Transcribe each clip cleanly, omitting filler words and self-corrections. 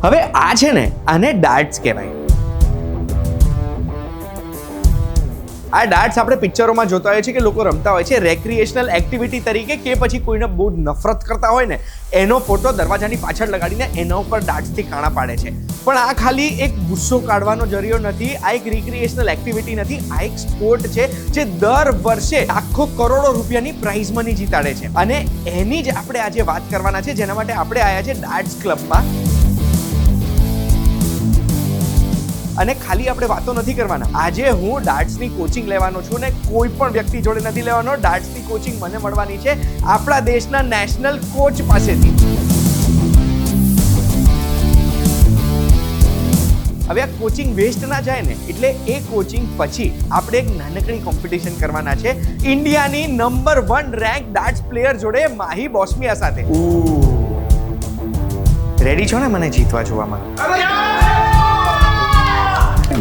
હવે આ છે ને આને ડાર્ટ્સ કહેવાય. આ ડાર્ટ્સ આપણે પિક્ચરોમાં જોતા હોઈએ છીએ કે લોકો રમતા હોય છે રેક્રિએશનલ એક્ટિવિટી તરીકે, કે પછી કોઈને બહુ નફરત કરતા હોય ને એનો ફોટો દરવાજાની પાછળ લગાડીને એના ઉપર ડાર્ટ્સથી કાણા પાડે છે. પણ આ ખાલી એક ગુસ્સો કાઢવાનો જરિયો નથી, આ એક રિક્રિએશનલ એક્ટિવિટી નથી, આ એક સ્પોર્ટ છે જે દર વર્ષે લાખો કરોડો રૂપિયાની પ્રાઇઝ મની જીતાડે છે. અને એની જ આપણે આજે વાત કરવાના છે, જેના માટે આપણે આવ્યા છે ડાર્ટ્સ ક્લબમાં. અને ખાલી આપણે વાતો નથી કરવાના. આજે હું ડાર્ટ્સની કોચિંગ લેવાનો છું ને કોઈ પણ વ્યક્તિ જોડે નથી લેવાનો. ડાર્ટ્સની કોચિંગ મને મળવાની છે આપણા દેશના નેશનલ કોચ પાસેથી. હવે આ કોચિંગ વેસ્ટ ના જાય ને, એટલે એ કોચિંગ પછી આપણે એક નાનકડી કોમ્પિટિશન કરવાના છે ઇન્ડિયાની નંબર 1 રેન્ક ડાર્ટ્સ પ્લેયર જોડે, માહી બોસ્મિયા સાથે. રેડી છો ને મને જીતવા જોવામાં?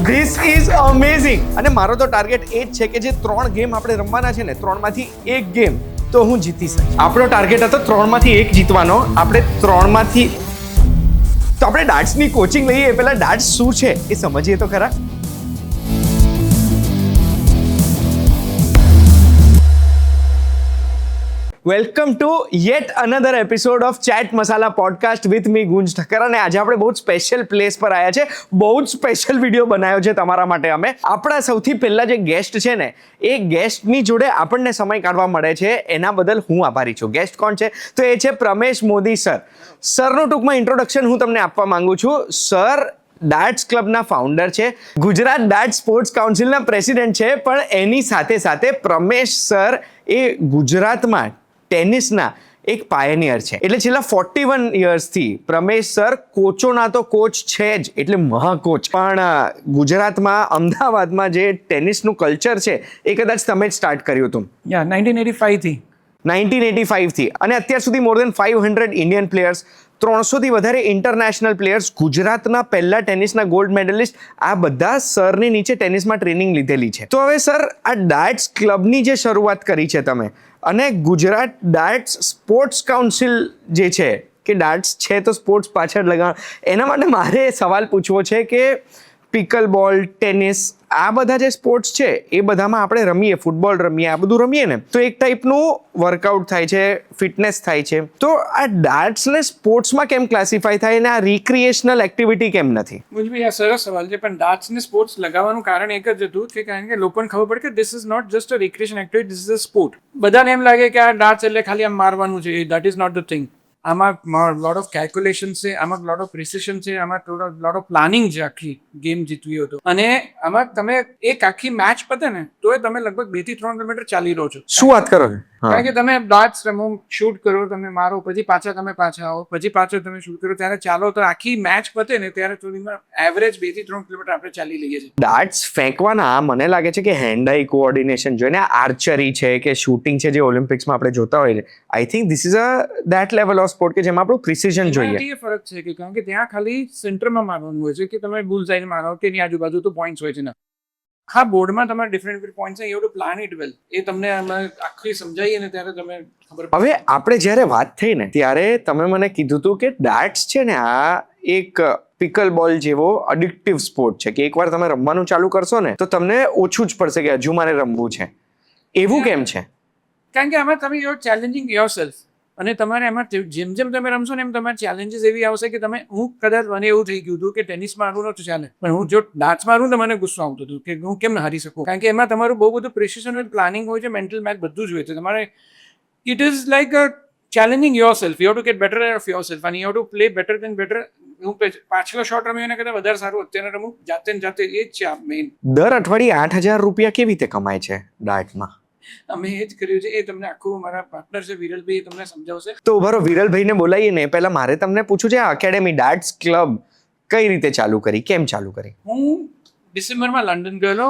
This is amazing. અને મારો તો ટાર્ગેટ એ જ છે કે જે 3 ગેમ આપણે રમવાના છે ને, 3માંથી 1 ગેમ તો હું જીતી શકીશ. આપણો ટાર્ગેટ હતો 3માંથી 1 જીતવાનો. આપણે 3માંથી તો આપણે ડાર્ટ્સની કોચિંગ લઈએ પહેલા ડાર્ટ્સ શું છે એ સમજીએ તો ખરા. Welcome to yet another episode of chat masala podcast with me Gunj Thakkar. અને આજે આપણે બહુ જ સ્પેશિયલ પ્લેસ પર આવ્યા છે, બહુ જ સ્પેશિયલ વિડીયો બનાવ્યો છે તમારા માટે અમે. આપણા સૌથી પહેલા જે ગેસ્ટ છે ને, એ ગેસ્ટની જોડે આપણને સમય કાઢવા મળે છે, એના બદલ હું આભારી છું. ગેસ્ટ કોણ છે? તો એ છે પ્રમેશ મોદી સર. સરનું ટૂંકમાં ઇન્ટ્રોડક્શન હું તમને આપવા માંગુ છું. સર ડાર્ટ્સ ક્લબના ફાઉન્ડર છે, ગુજરાત ડાર્ટ સ્પોર્ટ્સ કાઉન્સિલના પ્રેસિડેન્ટ છે, પણ એની સાથે સાથે પ્રમેશ સર એ ગુજરાતમાં ટેનિસના એક પાયનિયર છે. એટલે છેલ્લા 41 યર્સથી પ્રમેશ સર કોચોના તો કોચ છે જ, એટલે મહાકોચ. પણ ગુજરાતમાં અમદાવાદમાં જે ટેનિસનું કલ્ચર છે એ કદાચ તમે જ સ્ટાર્ટ કર્યું હતું. 1985 થી. અને અત્યાર સુધી મોર દેન 500 ઇન્ડિયન પ્લેયર્સ, 300થી વધારે ઇન્ટરનેશનલ પ્લેયર્સ, ગુજરાતના પહેલા ટેનિસના ગોલ્ડ મેડલિસ્ટ, આ બધા સરની નીચે ટેનિસમાં ટ્રેનિંગ લીધેલી છે. તો હવે સર, આ ડાર્ટ્સ ક્લબની જે શરૂઆત કરી છે તમે, અને ગુજરાત ડાર્ટ્સ સ્પોર્ટ્સ કાઉન્સિલ જે છે, કે ડાર્ટ્સ છે તો સ્પોર્ટ્સ પાછળ લગાવ, એના માટે મારે સવાલ પૂછવો છે કે પિકલ બોલ, ટેનિસ, આ બધા જે સ્પોર્ટ્સ છે એ બધામાં આપણે રમીએ, ફૂટબોલ રમીએ, આ બધું રમીએ ને, તો એક ટાઈપનું વર્કઆઉટ થાય છે, ફિટનેસ થાય છે. તો આ ડાર્ટ્સને સ્પોર્ટ્સમાં કેમ ક્લાસિફાય થાય ને આ રિક્રિએશનલ એક્ટિવિટી કેમ નથી? મુજબી આ સરસ સવાલ છે, પણ ડાર્ટ્સને સ્પોર્ટ્સ લગાવવાનું કારણ એક જ હતું કે કારણ કે લોકોને ખબર પડે કે this is not just a recreation activity, this is a sport. બધાને એમ લાગે કે આ ડાર્ટ્સ એટલે ખાલી આમ મારવાનું છે, that is not the thing. આમાં લોટ ઓફ કેલ્ક્યુલેશન છે, આમાં લોટ ઓફ પ્રિસિશન છે, આમાં લોટ ઓફ પ્લાનિંગ છે આખી ગેમ જીતવી હોય તો. અને આમાં તમે એક આખી મેચ પતે ને તો તમે લગભગ 2 થી 3 કિલોમીટર ચાલી રહ્યો છો. શું વાત કરો છો? કારણ કે તમે ડાર્ટ્સ રમો, શૂટ કરો, તમે મારો, પછી તમે પાછા આવો, પછી પાછો તમે શૂટ કરો, ત્યારે ચાલો, તો આખી મેચ પતે ને ત્યારે સુધીમાં એવરેજ 2 થી 3 કિલોમીટર આપણે ચાલી લઈએ છીએ. ડાર્ટ્સ ફેંકવાના મને લાગે છે કે હેન્ડ આઈ કોઓર્ડિનેશન જોઈને, આર્ચરી છે કે શૂટિંગ છે જે ઓલિમ્પિક્સમાં આપણે જોતા હોઈએ, આઈ think this is a that level of sport કે જેમાં આપણું પ્રિસિઝન જોઈએ. એ ફરક છે કે કારણ કે ત્યાં ખાલી સેન્ટરમાં મારવાનું હોય છે, કે તમે બુલ સાઈડ મારો કે એની આજુબાજુ તો પોઈન્ટ્સ હોય છે ને. હા, બોર્ડમાં તમારે ડિફરન્ટ પોઈન્ટ્સ છે, you to plan it well. એ તમને આખી સમજાવીએ ને ત્યારે તમે ખબર. હવે આપણે જ્યારે વાત થઈ ને ત્યારે તમે મને કીધું હતું કે ડાર્ટ્સ છે ને આ એક પિકલ બોલ જેવો અડિક્ટિવ સ્પોર્ટ છે, કે એકવાર તમે રમવાનું ચાલુ કરશો ને તો તમને ઓછું જ પડશે કે હજુ મારે રમવું છે. એવું કેમ છે? કારણ કે આમાં તમે યુ આર ચેલેન્જિંગ યોરસેલ્ફ, અને તમારે એમાં જેમ જેમ તમે રમશો ને એમ તમારે ચેલેન્જીસ એવી આવશે કે તમે, હું કદાચ મને એવું થઈ ગયું હતું કે ટેનિસ મારું નતું ચાલે, પણ હું જો ડાર્ટ્સ મારું તો મને ગુસ્સો આવતો હતો કે હું કેમ હારી શકું. કારણ કે એમાં તમારું બહુ બધું પ્રિસિશન હોય, પ્લાનિંગ હોય છે, મેન્ટલ મેથ બધું જ હોય છે. તમારે it is like a challenging yourself. You have to get better of yourself અને you have to play better than better. હું પાછલો શોટ રમ્યો એના કરતાં વધારે સારું અત્યારે રમું જાતે ને જાતે, એ જ છે આ મેઇન. દર અઠવાડિયે 8,000 રૂપિયા કેવી રીતે કમાય છે ડાર્ટમાં? અમે એ જ કર્યું છે. એ તમને આખું, મારા પાર્ટનર છે વિરલભાઈ, તમને સમજાવશે. તો બરો વિરલભાઈને બોલાવીએ ને, પહેલા મારે તમને પૂછવું છે, આ એકેડેમી ડાર્ટ્સ ક્લબ કઈ રીતે ચાલુ કરી, કેમ ચાલુ કરી? હું ડિસેમ્બરમાં લંડન ગયેલો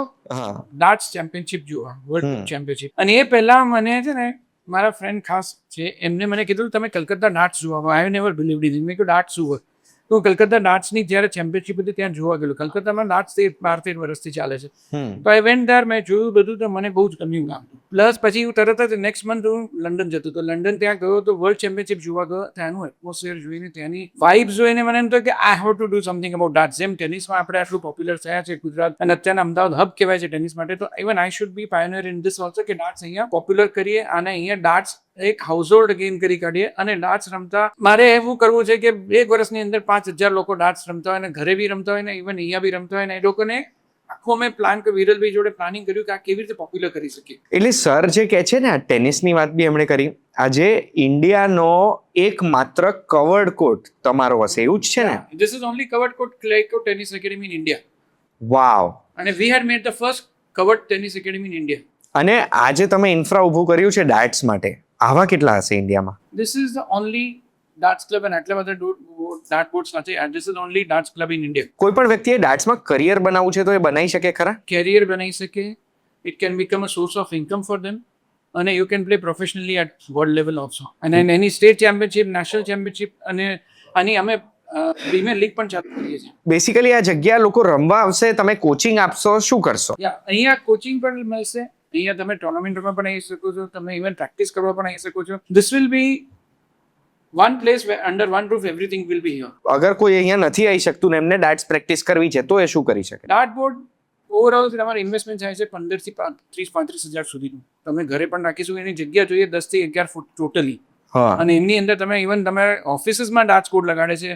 ડાર્ટ્સ ચેમ્પિયનશિપ જોવા, વર્લ્ડ ચેમ્પિયનશિપ. અને એ પહેલા મને છે ને મારા ફ્રેન્ડ ખાસ છે, એમને મને કીધું તમે કલકત્તા ડાર્ટ્સ જોવા. I never believed it. મેં કીધું ડાર્ટ્સ શું હોય? તો કલકત્તા ડાર્ટ્સની જ્યારે ચેમ્પિયનશિપ હતી ત્યાં જોવા ગયેલું. કલકત્તામાં ડાર્ટ્સ 12-13 વર્ષથી ચાલે છે. તો આઈ વેન્ટ ધેર, મેં જોયું બધું, તો મને બહુ જ ગમ્યું ગામ. પ્લસ પછી હું તરત જ નેક્સ્ટ મંથ હું લંડન જતો હતો. લંડન ત્યાં ગયો તો વર્લ્ડ ચેમ્પિયનશિપ જોવા ગયો. ત્યાંનું એટમોસ્ફિયર જોઈને, ત્યાંની વાઇબ્સ જોઈને મને એમ થયું કે I have to do something about darts. જેમ ટેનિસમાં આપણે આટલું પોપ્યુલર થયા છે ગુજરાત, અને અત્યારના અમદાવાદ હબ કહેવાય છે ટેનિસ માટે, તો even I should be pioneer in this also કે ડાર્ટ્સ અહીંયા પોપ્યુલર કરીએ અને અહીંયા ડાર્ટ્સ એક હાઉસહોલ્ડ ગેમ કરી કાઢીએ. અને ડાર્ટ્સ રમતા મારે એવું કરવું છે કે 1 વર્ષની અંદર 5,000 લોકો ડાર્ટ્સ રમતા હોય, અને ઘરે બી રમતા હોય ને ઇવન અહીંયા બી રમતા હોય ને, એ લોકોને આખો મેં પ્લાન વિરલભાઈ જોડે પ્લાનિંગ કર્યું કે આ કેવી રીતે પોપ્યુલર કરી શકીએ. એટલે સર જે કહે છે ને, આ ટેનિસની વાત બી એમણે કરી, આજે ઇન્ડિયાનો એકમાત્ર કવર્ડ કોર્ટ તમારો હશે, એવું જ છે ને? This is only covered court clay court tennis academy in India. વાવ. અને we had made the first covered tennis academy in India. અને આજે તમે ઇન્ફ્રા ઊભું કર્યું છે ડાર્ટ્સ માટે, આવા કેટલા હશે ઇન્ડિયામાં? This is the only darts club, and આટલા બધા dart boards સાથે, and this is the only darts club in India. કોઈ પણ વ્યક્તિએ ડાર્ટ્સમાં કરિયર બનાવવું છે તો એ બનાવી શકે ખરા? કેરિયર બનાવી શકે. It can become a source of income for them, અને you can play professionally at world level also, and in any state championship, national championship, અને આની અમે પ્રીમિયર લીગ પણ ચાલુ કરીએ છીએ. બેસિકલી આ જગ્યા લોકો રમવા આવશે, તમે કોચિંગ આપશો, શું કરશો? અહીંયા કોચિંગ પણ મળશે, અહીંયા તમે ટુર્નામેન્ટમાં પણ આવી શકો છો, તમે ઇવન પ્રેક્ટિસ કરવા પણ આવી શકો છો. This will be one place under one roof, everything will be here. અગર કોઈ અહીંયા નથી આવી શકતું ને એમને ડાર્ટ્સ પ્રેક્ટિસ કરવી છે તો એ શું કરી શકે? ડાર્ટ બોર્ડ ઓવરઓલ તમારે ઇન્વેસ્ટમેન્ટ થાય છે 15 થી 30-35 હજાર સુધીનું. તમે ઘરે પણ રાખીશું, એની જગ્યા જોઈએ 10 થી 11 ફૂટ ટોટલી. અને એમની અંદર તમે ઇવન તમે ઓફિસીસમાં ડાર્ટ બોર્ડ લગાડે છે,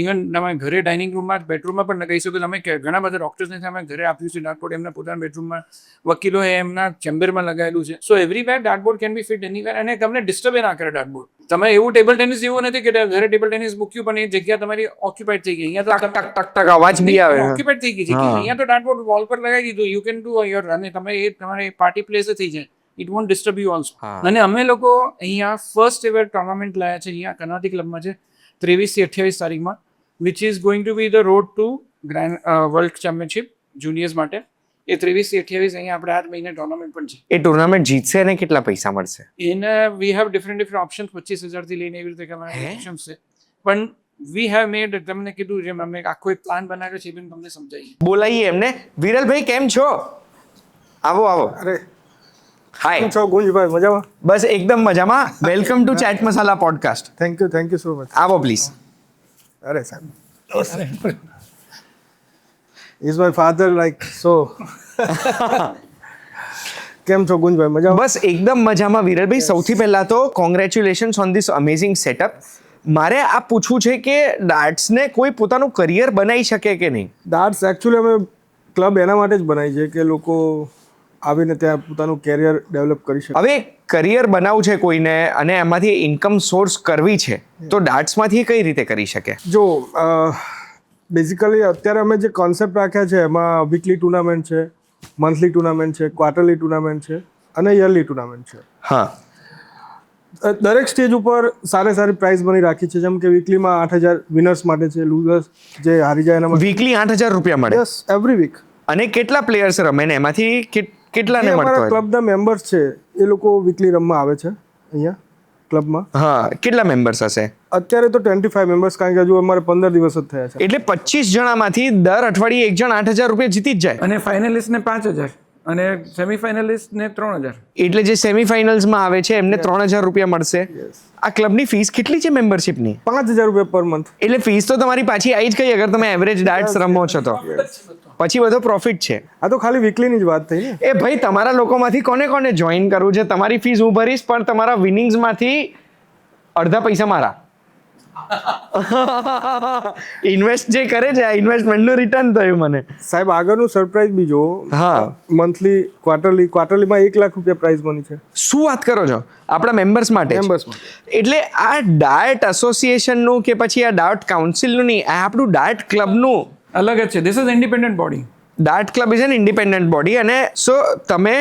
ઇવન તમે ઘરે ડાઇનિંગ રૂમમાં, બેડરૂમમાં પણ લગાવી શકો. તમે ઘણા બધા ડોક્ટર્સને અમે ઘરે આપ્યું છે ડાર્ટ બોર્ડ, એમના પોતાના બેડરૂમમાં, વકીલોએ એમના ચેમ્બરમાં લગાવેલું છે. So everywhere dart board can be fit anywhere, અને તમને ડિસ્ટર્બ ના કરે ડાર્ટ બોર્ડ. તમે એવું ટેબલ ટેનિસ જેવું નથી કે ઘરે ટેબલ ટેનિસ મૂક્યું પણ એ જગ્યા તમારી ઓક્યુપાઈડ થઈ ગઈ. અહીંયા તો ટક ટક ટક અવાજ બી આવે. ઓક્યુપાઈડ થઈ ગઈ છે. અહીંયા તો ડાર્ટ બોર્ડ વોલ પર લગાવી દીધું, યુ કેન ડુ યોર, અને તમે એ તમારે પાર્ટી પ્લેસ થઈ જાય. It want disturb you also. અને અમે લોકો અહીંયા ફર્સ્ટ એવર ટુર્નામેન્ટ લાયા છે અહીંયા કર્ણાવતી ક્લબમાં છે 23 થી 28 તારીખમાં, which is going to be the road to Grand World Championship juniors માટે. એ 23 થી 28 અહીંયા આપણે આ મહિને ટુર્નામેન્ટ પણ છે. એ ટુર્નામેન્ટ જીતશે અને કેટલા પૈસા મળશે? એને વી હેવ ડિફરન્ટ ઓપ્શન્સ, 25,000 થી લઈને એવી રીતે ઓપ્શન્સ છે. પણ વી હેવ મેડ, તમને કીધું જેમ અમે આખો એક પ્લાન બનાવ્યો છે, એ પણ તમને સમજાવીએ. બોલાઈએ એમને. વિરલભાઈ કેમ છો? આવો આવો. અરે હાય. છો ગુંજભાઈ, મજામાં? બસ એકદમ મજામાં. Welcome to chat masala podcast. Thank you so much. આવો પ્લીઝ. અરે સાહેબ, is my father like so. કેમ છો ગુંજભાઈ, મજામાં? બસ એકદમ મજામાં વિરલભાઈ. સૌથી પહેલા તો congratulations on this amazing setup. મારે આ પૂછવું છે કે ડાર્ટ્સને કોઈ પોતાનું કરિયર બનાવી શકે કે નહીં? ડાર્ટ્સ એકચ્યુઅલી અમે ક્લબ એના માટે જ બનાવી છે કે લોકો આવીને ત્યાં પોતાનું કેરિયર ડેવલપ કરી શકે. હવે કરિયર બનાવવું છે કોઈને અને એમાંથી ઇન્કમ સોર્સ કરવી છે, તો ડાર્ટ્સમાંથી કઈ રીતે કરી શકે? જો બેઝિકલી અત્યારે અમે જે કોન્સેપ્ટ રાખ્યા છે એમાં વીકલી ટુર્નામેન્ટ છે, મંથલી ટુર્નામેન્ટ છે, ક્વાર્ટરલી ટુર્નામેન્ટ છે અને યરલી ટુર્નામેન્ટ છે. હા. દરેક સ્ટેજ ઉપર સારી પ્રાઇઝ બની રાખી છે. જેમ કે વીકલીમાં 8,000 વિનર્સ માટે છે, લૂઝર્સ જે હારી જાય એના માટે વીકલી 8,000 રૂપિયા મળે? Yes, every week. અને કેટલા પ્લેયર્સ રમે ને એમાંથી કેટલાને મળતો અમારા હોય? ક્લબના મેમ્બર્સ છે એ લોકો વીકલી રમવા આવે છે અહીંયા ક્લબમાં. હા, કેટલા મેમ્બર્સ હશે? અત્યારે તો 25 મેમ્બર્સ, કારણ કે હજુ અમારે 15 દિવસ જ થયા છે. એટલે 25 જણામાંથી દર અઠવાડિયે એક જણ 8,000 રૂપિયા જીતી જ જાય. અને ફાઇનલિસ્ટ ને 5,000 અને સેમીફાઇનલિસ્ટ ને 3,000. એટલે જે સેમીફાઇનલ્સમાં આવે છે એમને 3,000 રૂપિયા મળશે. આ ક્લબની ફીસ કેટલી છે મેમ્બરશિપની? 5,000 રૂપિયા પર મંથ. એટલે ફીસ તો તમારી પાછી આવી જ ગઈ અગર તમે એવરેજ ડાર્ટ્સ રમો છો તો. પછી બધો પ્રોફિટ છે. આ તો ખાલી વીકલીની જ વાત થઈ ને. એ ભાઈ, તમારા લોકોમાંથી કોને જોઈન કરવું છે? તમારી ફીસ હું ભરીશ, પણ તમારા વિનિંગ્સમાંથી અડધા પૈસા મારા. ઇન્વેસ્ટ જે કરે છે આ ઇન્વેસ્ટમેન્ટનું રિટર્ન થયું મને. સાહેબ આગળનું સરપ્રાઈઝ બી જો. હા. મંથલી ક્વાર્ટરલીમાં 1 લાખ રૂપિયા પ્રાઇઝ બની છે. શું વાત કરો છો? આપણા મેમ્બર્સ માટે? એટલે આ ડાર્ટ એસોસિએશનનું કે પછી આ ડાર્ટ કાઉન્સિલનું નહીં, આ આપણું ડાર્ટ ક્લબનું અલગ જ છે. This is independent body. Dart club is an independent body. અને સો તમે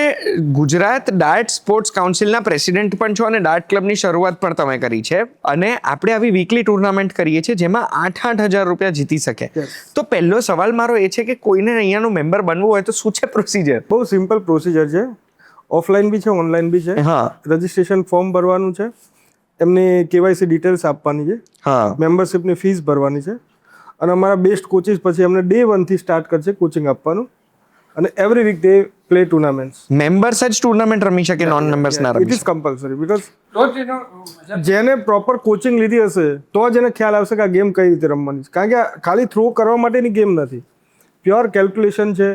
ગુજરાત ડાર્ટ સ્પોર્ટ્સ કાઉન્સિલના પ્રેસિડેન્ટ પણ છો અને ડાર્ટ ક્લબની શરૂઆત પણ તમે કરી છે. અને આપણે આવી વીકલી ટુર્નામેન્ટ કરીએ છીએ જેમાં 8,000 રૂપિયા જીતી શકે. તો પહેલો સવાલ મારો એ છે કે કોઈને અહીંયાનું મેમ્બર બનવું હોય તો શું છે પ્રોસિજર? બહુ સિમ્પલ પ્રોસિજર છે. ઓફલાઈન બી છે, ઓનલાઈન બી છે. હા. રજિસ્ટ્રેશન ફોર્મ ભરવાનું છે, એમની KYC ડિટેલ્સ આપવાની છે, હા, મેમ્બરશિપની ફીસ ભરવાની છે અને અમારા બેસ્ટ કોચિસ પછી અમને ડે 1 થી સ્ટાર્ટ કરશે કોચિંગ આપવાનું અને એવરી વીક દે પ્લે ટુર્નામેન્ટ્સ. મેમ્બર્સ જ ટુર્નામેન્ટ રમી શકે, નોન મેમ્બર્સ ના it rummy is compulsory because તો જ એનો મજા. જેને પ્રોપર કોચિંગ લીધી હશે તો જ એને ખ્યાલ આવશે કે આ ગેમ કઈ રીતે રમવાની છે. કારણ કે આ ખાલી થ્રો કરવા માટેની ગેમ નથી, પ્યોર કેલ્ક્યુલેશન છે.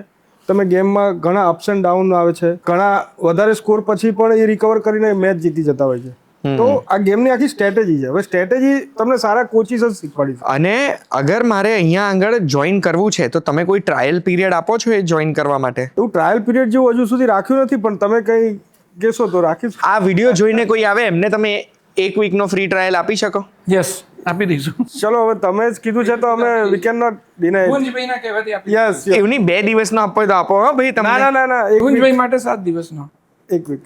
તમે ગેમમાં ઘણા અપ્સ એન્ડ ડાઉન આવે છે, ઘણા વધારે સ્કોર પછી પણ એ રિકવર કરીને મેચ જીતી જતા હોય છે. તો આ ગેમની આખી સ્ટ્રેટેજી છે. હવે સ્ટ્રેટેજી તમને સારા કોચિસ જ શીખવાડી છે. અને અગર મારે અહીંયા આગળ જોઈન કરવું છે તો તમે કોઈ ટ્રાયલ પીરિયડ આપો છો એ જોઈન કરવા માટે? એવું ટ્રાયલ પીરિયડ જેવું હજુ સુધી રાખ્યું નથી, પણ તમે કંઈ કહેશો તો રાખીશ. આ વિડીયો જોઈને કોઈ આવે એમને તમે એક વીકનો ફ્રી ટ્રાયલ આપી શકો? યસ, આપી દઈશું. ચલો હવે તમે જ કીધું છે તો અમે વી કેન નોટ ડિનાય. ગુંજભાઈના કહેવાથી આપી યસ એવું નહીં, 2 દિવસનો આપવો હોય તો આપો હો ભાઈ ના તમને. ના ના ના, એક ગુંજભાઈ માટે 7 દિવસનો. વીક.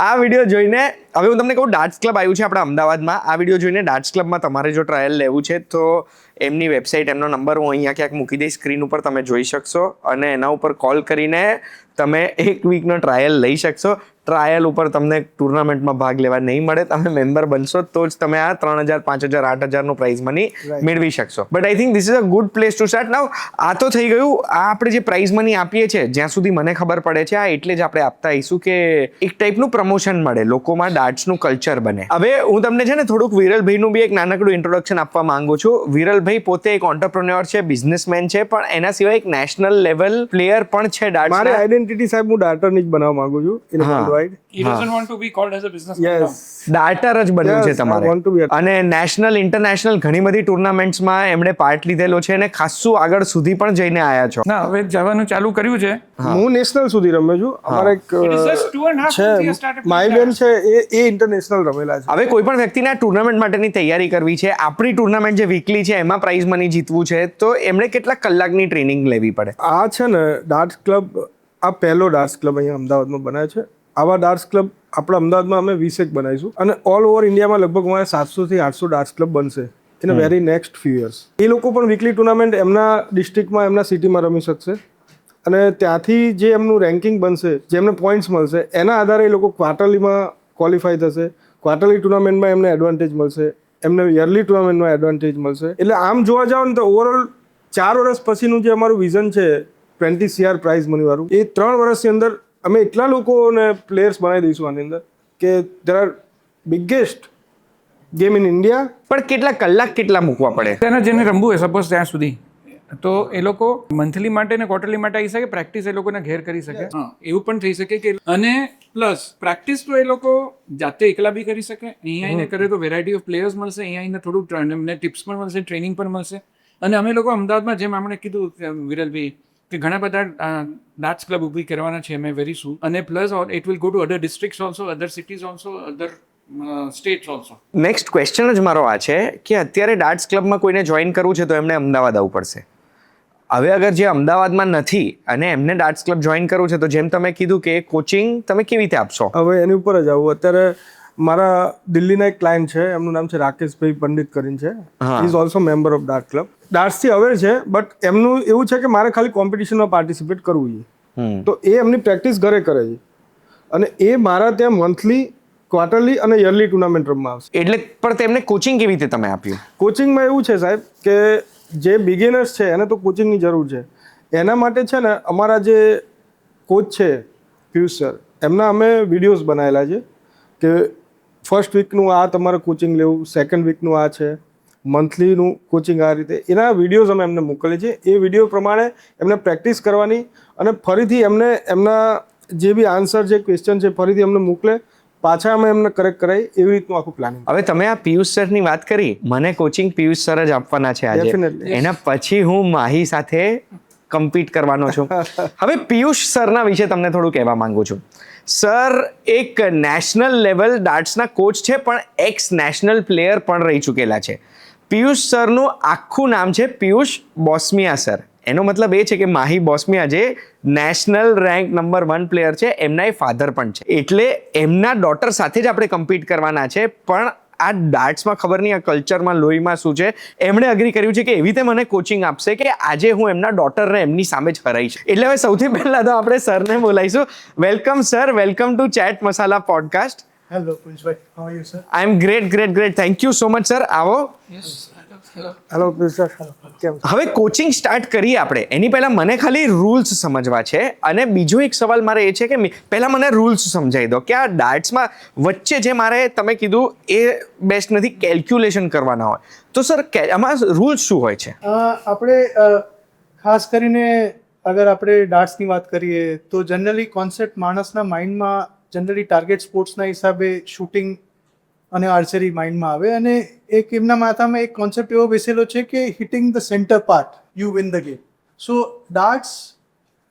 આ વિડીયો જોઈને હવે હું તમને કહું, ડાર્ટ્સ ક્લબ આવ્યું છે આપણા અમદાવાદમાં. આ વિડીયો જોઈને ડાર્ટ્સ ક્લબમાં તમારે જો ટ્રાયલ લેવું છે તો એમની વેબસાઇટ, એમનો નંબર હું અહીંયા ક્યાંક મૂકી દઈશ સ્ક્રીન ઉપર, તમે જોઈ શકશો અને એના ઉપર કોલ કરીને તમે 1 વીકનો ટ્રાયલ લઈ શકશો. ટ્રાયલ ઉપર તમને ટુર્નામેન્ટમાં ભાગ લેવા નહીં મળે, તમે મેમ્બર બનશો તો જ તમે આ 3,000, 5,000, 8,000નું પ્રાઇઝ મની મેળવી શકશો. But I think this is a good place to start. Now આ તો થઈ ગયું, આ આપણે જે પ્રાઇઝ મની આપીએ છીએ જ્યાં સુધી મને ખબર પડે છે, આ એટલે જ આપણે આપતા આવીશું કે એક ટાઈપનું પ્રમોશન મળે, લોકોમાં ડાર્ટ્સનું કલ્ચર બને. હવે હું તમને છે ને થોડુંક વિરલભાઈનું બી એક નાનકડું ઇન્ટ્રોડક્શન આપવા માંગુ છું. વિરલભાઈ પોતે એક ઓન્ટરપ્રેન્યોર છે, બિઝનેસમેન છે, પણ એના સિવાય એક નેશનલ લેવલ પ્લેયર પણ છે મારી ડાર્ટ્સના. આઈડેન્ટિટી સાહેબ હું ડાર્ટરની જ બનાવવા માંગુ છું in world wide. He doesn't want to be called as a businessman. Yes darter જ બનવું છે Yes, I want to be તમારે. અને નેશનલ ઇન્ટરનેશનલ ઘણી બધી ટુર્નામેન્ટ્સમાં એમણે પાર્ટ લીધેલો છે અને ખાસું આગળ સુધી પણ જઈને આવ્યા છો. ના, હવે જવાનું ચાલુ કર્યું છે. હું નેશનલ સુધી રમ્યો છું. અમારા એક It is just 2.5 months he has started છે માય બેન છે, એ ઇન્ટરનેશનલ રમેલા છે. હવે કોઈ પણ વ્યક્તિને આ ટુર્નામેન્ટ માટેની તૈયારી કરવી છે, આપણી ટુર્નામેન્ટ જે વીકલી છે એમાં પ્રાઇઝ મની જીતવું છે, તો એમણે કેટલા કલાકની ટ્રેનિંગ લેવી પડે? આ છે ને ડાર્ટ્સ ક્લબ, આ પહેલો ડાર્ટ્સ ક્લબ અહીંયા અમદાવાદમાં બનાવ્યો છે. આવા ડાર્ટ્સ ક્લબ આપણા અમદાવાદમાં અમે 20 એક બનાવીશું અને ઓલ ઓવર ઇન્ડિયામાં લગભગ અમારે 700 થી 800 ડાર્ટ્સ ક્લબ બનશે in a very next few years. એ લોકો પણ વીકલી ટુર્નામેન્ટ એમના ડિસ્ટ્રિક્ટમાં, એમના સિટીમાં રમી શકશે અને ત્યાંથી જે એમનું રેન્કિંગ બનશે, જે એમને પોઈન્ટ્સ મળશે, એના આધારે એ લોકો ક્વાર્ટરલીમાં ક્વોલિફાય થશે. ક્વાર્ટરલી ટુર્નામેન્ટમાં એમને એડવાન્ટેજ મળશે, એમને યરલી ટુર્નામેન્ટમાં એડવાન્ટેજ મળશે. એટલે આમ જોવા જાઓ ને તો ઓવરઓલ 4 વર્ષ પછીનું જે અમારું વિઝન છે 20 CR પ્રાઇઝ મનીવાળું, એ 3 વર્ષની અંદર અમે એટલા લોકોને પ્લેયર્સ બનાવી દઈશું આની અંદર કે there are biggest game in India. પણ કેટલા કલાક કેટલા મૂકવા પડે? તેના જેને રમવું હોય સપોઝ ત્યાં સુધી, તો એ લોકો મંથલી માટે ને ક્વાર્ટરલી માટે આવી શકે, પ્રેક્ટિસ એ લોકોને ઘેર કરી શકે. હા, એવું પણ થઈ શકે કે, અને પ્લસ પ્રેક્ટિસ તો એ લોકો જાતે એકલા બી કરી શકે. અહીંયા આવીને કરે તો વેરાયટી ઓફ પ્લેયર્સ મળશે, અહીંયા આવીને થોડું એમને ટિપ્સ પણ મળશે, ટ્રેનિંગ પણ મળશે. અને અમે લોકો અમદાવાદમાં, જેમ આપણે કીધું વિરલભાઈ, કે ઘણા બધા ડાર્ટ્સ ક્લબ ઊભી કરવાના છે અમે વેરી સૂન. અને plus it will go to other districts also, other cities also, other states also. Next question જ મારો આ છે કે અત્યારે ડાર્ટ્સ ક્લબમાં કોઈને જોઈન કરવું છે તો એમને અમદાવાદ આવવું પડશે. હવે અગર જે અમદાવાદમાં નથી અને એમને ડાર્ટ્સ ક્લબ જોઈન કરવું છે તો જેમ તમે કીધું કે કોચિંગ તમે કેવી રીતે આપશો? હવે એની ઉપર જ આવું. અત્યારે મારા દિલ્હીના એક ક્લાયન્ટ છે, એમનું નામ છે રાકેશભાઈ પંડિત કરીને છે. Is also member of dart club. ડાર્ટ્સથી અવેર છે, બટ એમનું એવું છે કે મારે ખાલી કોમ્પિટિશનમાં પાર્ટિસિપેટ કરવું છે. તો એ એમની પ્રેક્ટિસ ઘરે કરે છે અને એ મારા ત્યાં મંથલી, ક્વાર્ટરલી અને યરલી ટુર્નામેન્ટ રમવા આવશે. એટલે પણ તેમને કોચિંગ કેવી રીતે તમે આપ્યું? કોચિંગમાં એવું છે સાહેબ કે જે બિગિનર્સ છે એને તો કોચિંગની જરૂર છે. એના માટે છે ને અમારા જે કોચ છે પિયુષ સર, એમના અમે વિડીયોઝ બનાવેલા છે કે ફર્સ્ટ વીકનું આ તમારે કોચિંગ લેવું, સેકન્ડ વીકનું આ છે, મંથલીનું કોચિંગ આ રીતે. એના વિડીયોઝ અમે એમને મોકલીએ છીએ. એ વિડીયો પ્રમાણે એમને પ્રેક્ટિસ કરવાની અને ફરીથી એમને એમના જે બી આન્સર છે, ક્વેશ્ચન છે, ફરીથી એમને મોકલે, પાછા અમે એમને કરેક્ટ કરાવી, એવી રીતનું આખું પ્લાનિંગ. હવે તમે આ પિયુષ સરની વાત કરી, મને કોચિંગ પિયુષ સર જ આપવાના છે આજે. Definitely. એના પછી હું માહી સાથે કમ્પીટ કરવાનો છું. હવે પિયુષ સરના વિશે તમને થોડું કહેવા માંગુ છું. સર એક નેશનલ લેવલ ડાર્ટ્સના કોચ છે, પણ એક્સ નેશનલ પ્લેયર પણ રહી ચૂકેલા છે. પિયુષ સરનું આખું નામ છે પિયુષ બોસ્મિયા સર. એનો મતલબ એ છે કે માહી બોસ્મિયા જે નેશનલ રેન્ક નંબર 1 પ્લેયર છે, એમના એ ફાધર પણ છે. એટલે એમના ડોટર સાથે જ આપણે કમ્પીટ કરવાના છે. પણ આ ડાર્ટ્સમાં ખબર નહીં આ કલ્ચરમાં લોહીમાં શું છે, એમણે અગ્રી કર્યું છે કે એવી રીતે મને કોચિંગ આપશે કે આજે હું એમના ડોટરને એમની સામે જ હરાઈશ. એટલે હવે સૌથી પહેલાં તો આપણે સરને બોલાવીશું. Welcome sir, welcome to chat masala podcast. Hello, Punchbhai. How are you, sir? I am great. Thank you so much sir. આવો. Yes. હેલો સર કેમ છો? હવે કોચિંગ સ્ટાર્ટ કરીએ આપણે એની પહેલા મને ખાલી રૂલ્સ સમજવા છે અને બીજો એક સવાલ મારે એ છે કે પહેલા મને રૂલ્સ સમજાવી દો કે આ ડાર્ટ્સમાં વચ્ચે જે મારે તમે કીધું એ બેસ્ટ નથી, કેલ્ક્યુલેશન કરવાના હોય તો સર આમાં રૂલ્સ શું હોય છે? આપણે ખાસ કરીને અગર આપણે ડાર્ટ્સની વાત કરીએ તો જનરલી કોન્સેપ્ટ માણસના માઇન્ડમાં જનરલી ટાર્ગેટ સ્પોર્ટ્સના હિસાબે શૂટિંગ અને આર્ચરી માઇન્ડમાં આવે અને એક એમના માથામાં એક કોન્સેપ્ટ એવો બેસેલો છે કે hitting the centre part you win the game. So darts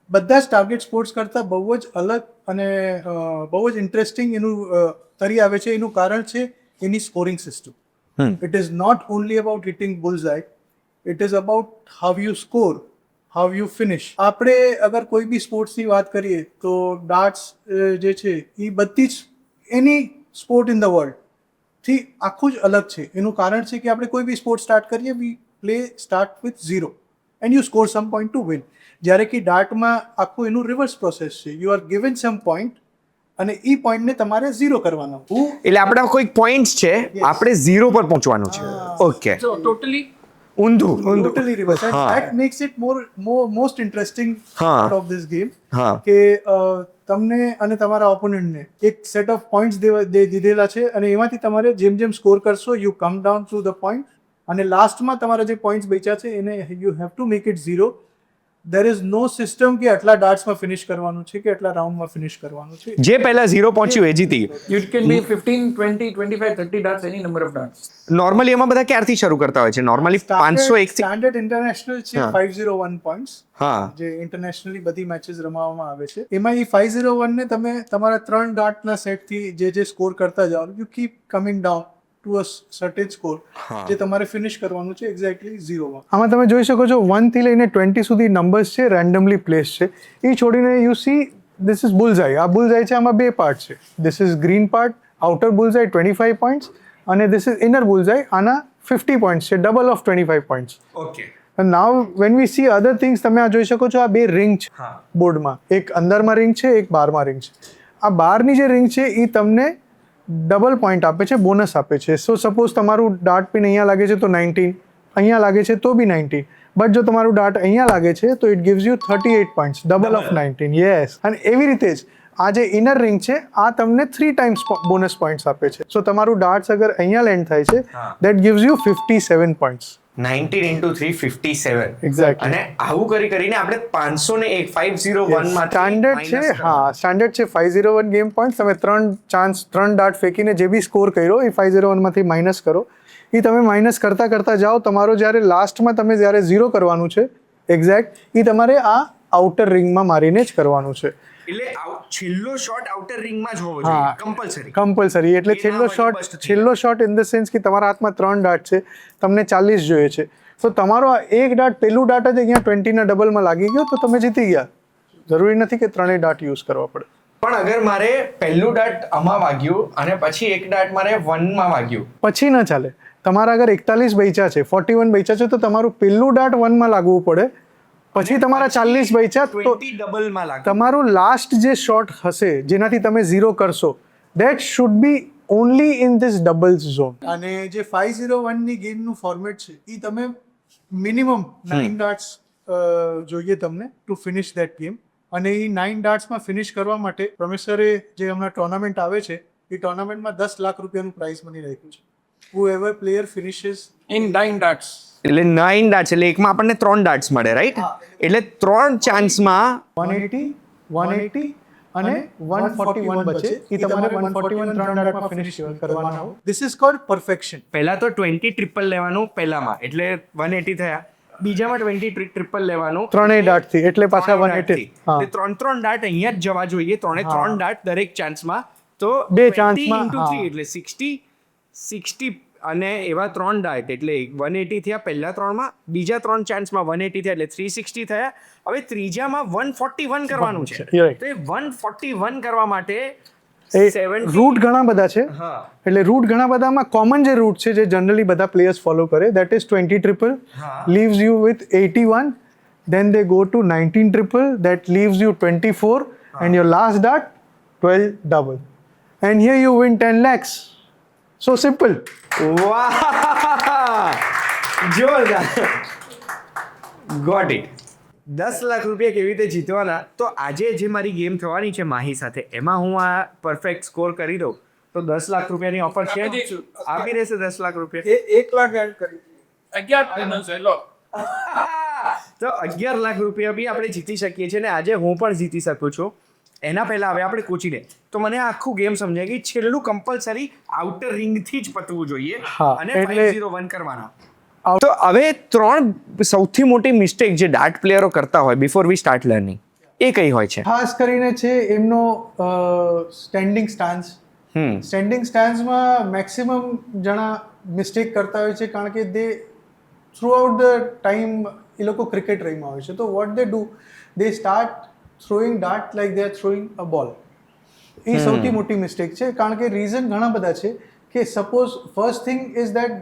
બધા જ ટાર્ગેટ સ્પોર્ટ્સ કરતાં બહુ જ અલગ અને બહુ જ ઇન્ટરેસ્ટિંગ એનું તરી આવે છે. એનું કારણ છે એની scoring system. It is not only about hitting bullseye, it is about how you score, how you finish. આપણે અગર કોઈ બી સ્પોર્ટ્સની વાત કરીએ તો ડાર્ટ્સ જે છે એ બધી જ એની સ્પોર્ટ ઇન ધ વર્લ્ડ થી આખું જ અલગ છે. એનું કારણ છે કે આપણે કોઈ બી સ્પોર્ટ સ્ટાર્ટ કરીએ we play start with 0 and you score sum point to win. જ્યારે કે ડાર્ટમાં આખું એનું રિવર્સ પ્રોસેસ છે. You are given sum point અને એ પોઈન્ટને તમારે 0 કરવાનો. એટલે આપણા કોઈક પોઈન્ટ્સ છે આપણે 0 પર પહોંચવાનું છે. ઓકે, So totally ઊંધું. Totally reverse. And હા. that makes it most interesting હા. part of this game. હા. કે તમને અને તમારા ઓપોનન્ટને એક સેટ ઓફ પોઈન્ટ્સ દીધેલા છે અને એમાંથી તમારે જેમ જેમ સ્કોર કરશો you come down to the point અને લાસ્ટમાં તમારા જે પોઈન્ટ્સ બચ્યા છે એને you have to make it 0. There is no system કે આટલા ડાર્ટ્સમાં ફિનિશ કરવાનું છે કે આટલા રાઉન્ડમાં ફિનિશ કરવાનું છે. જે પહેલા 0 પહોંચ્યું એ જીતી ગયું. it can be 15, 20, 25, 30 darts, any number of darts. Normally એમાં બધા ક્યારથી શરૂ કરતા હોય છે? નોર્મલી 501 થી. સ્ટાન્ડર્ડ ઇન્ટરનેશનલ છે હા. 501 પોઈન્ટ્સ હા. જે ઇન્ટરનેશનલી બધી મેચેસ રમવામાં આવે છે. એમાં એ 501 ને તમે તમારા 3 ડાર્ટના સેટથી જે સ્કોર કરતા જાઓ you keep coming down to a certain score જે તમારે ફિનિશ કરવાનું છે એક્ઝેક્ટલી 0માં. આમાં તમે જોઈ શકો છો 1 થી લઈને 20 સુધી નંબર્સ છે રેન્ડમલી પ્લેસ છે. એ છોડીને you see this is bullseye. આ bullseye છે, આમાં 2 પાર્ટ છે. This is green part outer bullseye 25 points અને ધીસ ઇઝ ઇનર bullseye આના 50 પોઈન્ટ્સ છે, double of 25 points. Okay. Now when we C other things તમે આ જોઈ શકો છો આ 2 રિંગ છે હા. બોર્ડમાં. એક અંદરમાં રિંગ છે, એક બહારમાં રિંગ છે. આ બહારની જે રિંગ છે એ તમને ડબલ પોઈન્ટ આપે છે, બોનસ આપે છે. સો સપોઝ તમારું ડાર્ટ પિન અહીંયા લાગે છે તો 19, અહીંયા લાગે છે તો બી 19, બટ જો તમારું ડાર્ટ અહીંયા લાગે છે તો it gives you 38 points, double of 19. Yes. અને એવી રીતે જ આ જે ઇનર રિંગ છે આ તમને 3 ટાઈમ્સ બોનસ પોઈન્ટ્સ આપે છે. સો તમારું ડાર્ટ્સ અગર અહીંયા લેન્ડ થાય છે that gives you 57 points. 19 into 3 57. Exactly. અને આવું કરીને આપણે 501 501 માં સ્ટાન્ડર્ડ છે. હા, સ્ટાન્ડર્ડ છે 501 ગેમ પોઈન્ટ. તમે 3 ડાર્ટ ફેંકીને જે બી સ્કોર કર્યો એ 501 માંથી માઇનસ કરો. એ તમે માઇનસ કરતા જાઓ. તમારો જ્યારે લાસ્ટમાં તમે જ્યારે 0 કરવાનું છે એક્ઝેક્ટ એ તમારે આ આઉટર રિંગમાં મારીને જ કરવાનું છે. એટલે છેલ્લો શોટ આઉટર રિંગમાં જ હોવો હા. જોઈએ કમ્પલસરી. કમ્પલસરી. એટલે એ ના હોય તો bust થઈ છેલ્લો શોટ ઇન ધ સેન્સ કે તમારા હાથમાં 3 ડાર્ટ છે, તમને 40 જોઈએ છે. તો તમારો આ એક ડાર્ટ પહેલું ડાર્ટ જ અહીંયા 20 ના ડબલમાં લાગી ગયો તો તમે જીતી ગયા. જરૂરી નથી કે 3 ડાર્ટ યુઝ કરવા પડે. પણ અગર મારે પહેલું ડાર્ટ આમાં વાગ્યું અને પછી એક ડાર્ટ મારે 1 માં વાગ્યું પછી ન ચાલે. તમારા અગર 41 બચ્યા છે, 41 બચ્યા છે તો તમારું પહેલું ડાર્ટ 1 માં લાગવું પડે. પછી તમારા 40 બચ્યા તો 20 ડબલ માં લાગ્યું. તમારું લાસ્ટ જે શોટ હશે જેનાથી તમે 0 કરશો that should be only in this doubles zone. અને જે 501 ની ગેમનું ફોર્મેટ છે એ તમે મિનિમમ 9 ડાર્ટ્સ જોઈએ તમને ટુ ફિનિશ ધેટ ગેમ. અને એ 9 ડાર્ટ્સમાં ફિનિશ કરવા માટે પ્રોફેસરે જે હમણાં ટુર્નામેન્ટ આવે છે એ ટુર્નામેન્ટમાં 10 લાખ રૂપિયાનું પ્રાઇઝ મની રાખ્યું છે. Who ever player finishes In 9 darts. એટલે 9 ડાર્ટ્સ એટલે એકમાં આપણને 3 ડાર્ટ્સ મળે રાઈટ. એટલે 3 ચાન્સમાં 180 180 અને 141 બચે એ તમારે 141 3 ડાર્ટમાં ફિનિશ કરવાના. This is called perfection. પહેલા તો 20 ટ્રિપલ લેવાનું પહેલામાં એટલે 180 થયા. બીજામાં 20 ટ્રિપલ લેવાનું ત્રણેય ડાર્ટથી એટલે પાછા 180. હા. એટલે 3 ડાર્ટ અહીંયા જ જવા જોઈએ. 3 ડાર્ટ દરેક ચાન્સમાં. તો બે 20 ચાન્સમાં, into હા. 3 એટલે 60 અને એવા 3 ડાર્ટ એટલે 180 થયા પહેલા 3માં, બીજા 3 ચાન્સમાં 180 થયા એટલે 360 થયા. હવે ત્રીજામાં 141 કરવાનું છે. Right. તો એ 141 કરવા માટે એ 70 રૂટ ઘણા બધા છે. હા. એટલે રૂટ ઘણા બધામાં કોમન જે રૂટ છે જે જનરલી બધા પ્લેયર્સ ફોલો કરે that is 20 triple leaves you with 81. then they go to 19 triple that leaves you 24 and your last dart 12 double and here you win 10 lakhs. So simple. વાહ! જોરદાર. Got it. 10 lakh રૂપિયા કેવી રીતે જીતવાના? તો આજે જે મારી ગેમ થવાની છે માહી સાથે, એમાં હું આ પરફેક્ટ સ્કોર કરી દઉં તો 10 લાખ રૂપિયાની ઓફર છે. આપી દઈશું. આપી દેશે 10 લાખ રૂપિયા. એ 1 લાખ એડ કરી 11 છે લો. તો 11 લાખ રૂપિયા બી આપણે જીતી શકીએ છીએ ને આજે હું પણ જીતી શકું છું. એના પહેલા હવે આપણે કોચીને તો મને આખું ગેમ સમજાય કે છેલ્લું કમ્પલસરી આઉટર રિંગથી જ પતવું જોઈએ હા, અને એટલે- 501 કરવાના. તો હવે 3 સૌથી મોટી મિસ્ટેક જે ડાર્ટ પ્લેયરો કરતા હોય બિફોર વી સ્ટાર્ટ લર્નિંગ એ કઈ હોય છે? ખાસ કરીને છે એમનો સ્ટેન્ડિંગ સ્ટાન્સ. સ્ટેન્ડિંગ સ્ટાન્સમાં મેક્સિમમ જણા મિસ્ટેક કરતા હોય છે કારણ કે they throughout the time એ લોકો ક્રિકેટ રહીમાં હોય છે. તો what they do, they start throwing dart like they are throwing a ball. એ સૌથી મોટી મિસ્ટેક છે કારણ કે રીઝન ઘણા બધા છે કે suppose first thing is that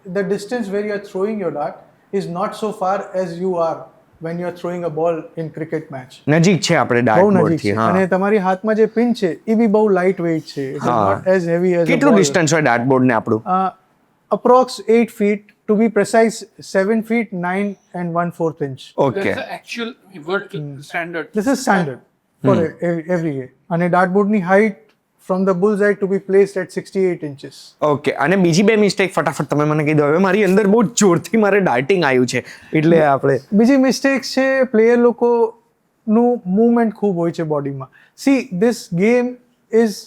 the distance where you are throwing your dart is not so far as you are when you are throwing a ball in cricket match. નજીક છે આપણે બહુ ડાર્ટ નજીક બોર્ડથી. છે અને તમારી હાથમાં જે પિન છે એ બી બહુ લાઇટ વેઇટ છે. ઇટ ઇઝ હા. નોટ એઝ હેવી એઝ કેટલું ડિસ્ટન્સ હોય ડાર્ટ બોર્ડ ને આપણું? Approx 8 feet, to be precise 7 feet 9 and 1/4 inch. Okay. That's the actual world standard. This is standard for every year. અને dartboardની height from the bullseye to be placed at 68 inches. Okay. અને બીજી બે mistake ફટાફટ તમે મને કહી દો. હવે મારી અંદર બહુ જોરથી મારે ડાર્ટિંગ આવ્યું છે એટલે આપણે બીજી મિસ્ટેક છે પ્લેયર લોકોનું મૂવમેન્ટ ખૂબ હોય છે બોડીમાં. See this game is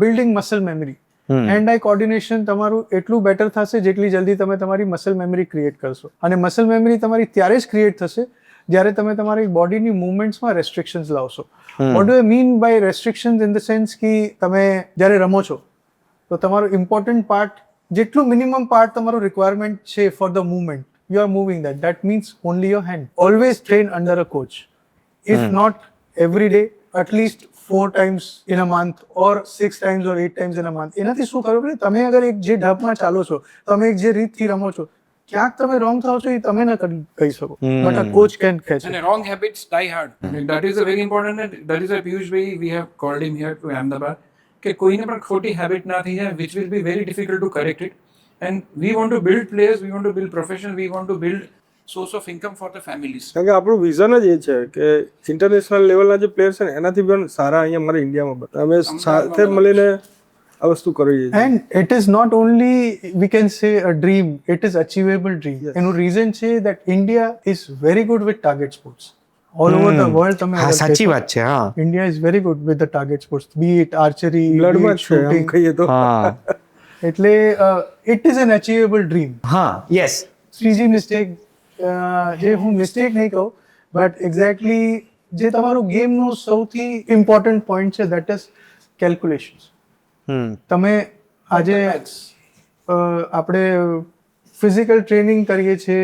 building muscle memory. Hand eye coordination તમારું એટલું બેટર થશે જેટલી જલ્દી તમે તમારી મસલ મેમરી ક્રિએટ કરશો. અને મસલ મેમરી તમારી ત્યારે જ ક્રિએટ થશે જ્યારે તમે તમારી બોડીની મૂવમેન્ટ્સમાં રેસ્ટ્રિક્શન્સ લાવશો. What do I mean by restrictions in the sense કે તમે જ્યારે રમો છો તો તમારું ઇમ્પોર્ટન્ટ પાર્ટ જેટલું મિનિમમ પાર્ટ તમારું રિક્વાયરમેન્ટ છે for the movement you are moving that means only your hand. Always train under a coach. If not every day at least 4 times in a month or 6 times or 8 times in a month. એનાથી શું ખબર પડે તમે અગર એક જે ઢબમાં ચાલો છો તમે એક જે રીતથી રમો છો ક્યાંક તમે રોંગ થાવ છો એ તમે ન કહી શકો but a coach can catch And wrong habits die hard. That is a very important. And that is a Piyush Bhai, we have called him here to Ahmedabad. કે કોઈને પણ ખોટી હેબિટ ના થઈ જાય which will be very difficult to correct it. And we want to build players, we want to build professionals, we want to build source of income for the families. કારણ કે આપણું વિઝન જ એ છે કે international લેવલના જે player છે ને એનાથી પણ સારા અહીંયા અમારા ઇન્ડિયામાં બતા અમે સાથે મળીને આ વસ્તુ કરવી છે. And it is not only we can say a dream, it is achievable dream. એનું રીઝન છે that India is very good with target sports. All over the world તમે હા સાચી વાત છે. હા India is very good with the target sports, be it archery, બ્લડમાં જ છે આમ કહીએ તો. હા એટલે it is an achievable dream. હા યસ. ત્રીજી મિસ્ટેક જે હું મિસ્ટેક નહીં કહું બટ એક્ઝેક્ટલી જે તમારું ગેમનું સૌથી ઇમ્પોર્ટન્ટ પોઈન્ટ છે દેટ ઇઝ કેલ્ક્યુલેશન્સ. તમે આજે આપણે ફિઝિકલ ટ્રેનિંગ કરીએ છીએ,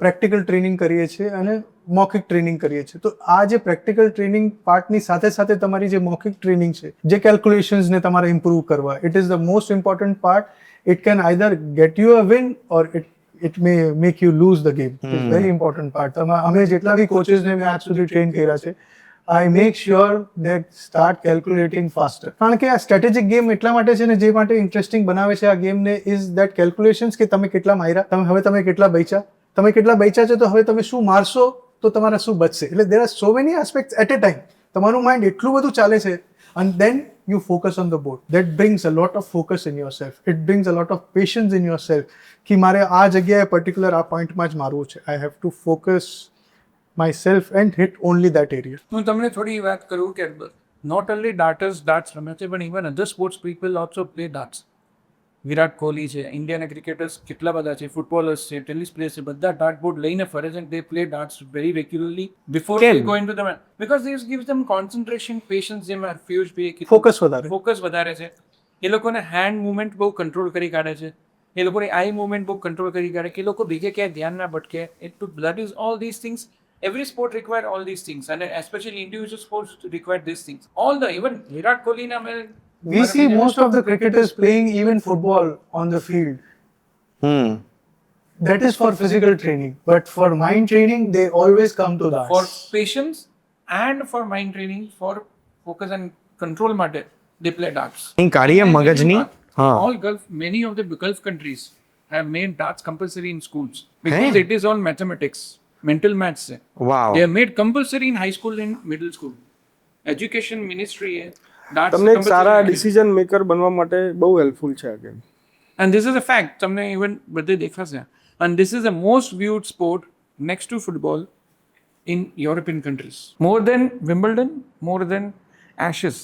પ્રેક્ટિકલ ટ્રેનિંગ કરીએ છીએ અને મૌખિક ટ્રેનિંગ કરીએ છીએ. તો આ જે પ્રેક્ટિકલ ટ્રેનિંગ પાર્ટની સાથે સાથે તમારી જે મૌખિક ટ્રેનિંગ છે, જે કેલ્ક્યુલેશન્સને તમારે ઇમ્પ્રૂવ કરવા, it is the most important part. It can either gate you a win or it may make you lose the game. It's very important part. અમે જેટલા બી કોચેસને મેં આજ સુધી ટ્રેન કર્યા છે, I make sure that start calculating faster. કારણ કે આ સ્ટ્રેટેજિક ગેમ એટલા માટે છે ને જે માટે ઇન્ટરેસ્ટિંગ બનાવે છે આ ગેમને ઇઝ દેટ કેલ્ક્યુલેશન્સ કે તમે કેટલા માર્યા, તમે કેટલા બચ્યા છે તો હવે તમે શું મારશો તો તમારા શું બચશે. એટલે there are so many aspects at a time. તમારું માઇન્ડ એટલું બધું ચાલે છે and then you focus on the board. That brings a lot of focus in yourself. It brings a lot of patience in yourself કે મારે આ જગ્યાએ particular આ પોઈન્ટમાં જ મારવું છે. I have to focus myself and hit only that area. હું તમને થોડી વાત કરું કે નોટ ઓનલી ડાર્ટ્સ રમે છે પણ ઇવન અધર sports people also play ડાર્ટ્સ. Virat Kohli છે, ઇન્ડિયાના ક્રિકેટર્સ કેટલા બધા છે, ફૂટબોલર્સ છે, ટેનિસ પ્લેયર્સ છે, બધા ડાર્ટ બોર્ડ લઈને ફરે છે. They play darts very regularly before they go into the match because this gives them concentration, patience. જેમ પિયુષ ભાઈએ કીધું ફોકસ વધારે છે. એ લોકોને હેન્ડ મુવમેન્ટ બહુ કંટ્રોલ કરી કાઢે છે, એ લોકોની આઈ મુવમેન્ટ બહુ કંટ્રોલ કરી કાઢે કે એ લોકો બીજે ક્યાંય ધ્યાન ના ભટકે. That is all these things. Every sport require all these things, and especially individual sports require these things. Even Virat Kohli na we see most of the cricketers playing even football on the field. That is for physical training, but for mind training they always come to that. for patience and for mind training, for focus and control mate they play darts. કાર્ય મગજની. હા All many of the Gulf countries have made darts compulsory in schools because it is on mathematics, mental maths है. વાવ They have made compulsory in high school and middle school. Education ministry है. Darts તમને એક સારા compulsory. Decision maker બનવા માટે બહુ helpful છે આ game. And this is a fact. તમને even બધે દેખાશે. And this is the most viewed sport next to football in European countries. More than Wimbledon, more than Ashes.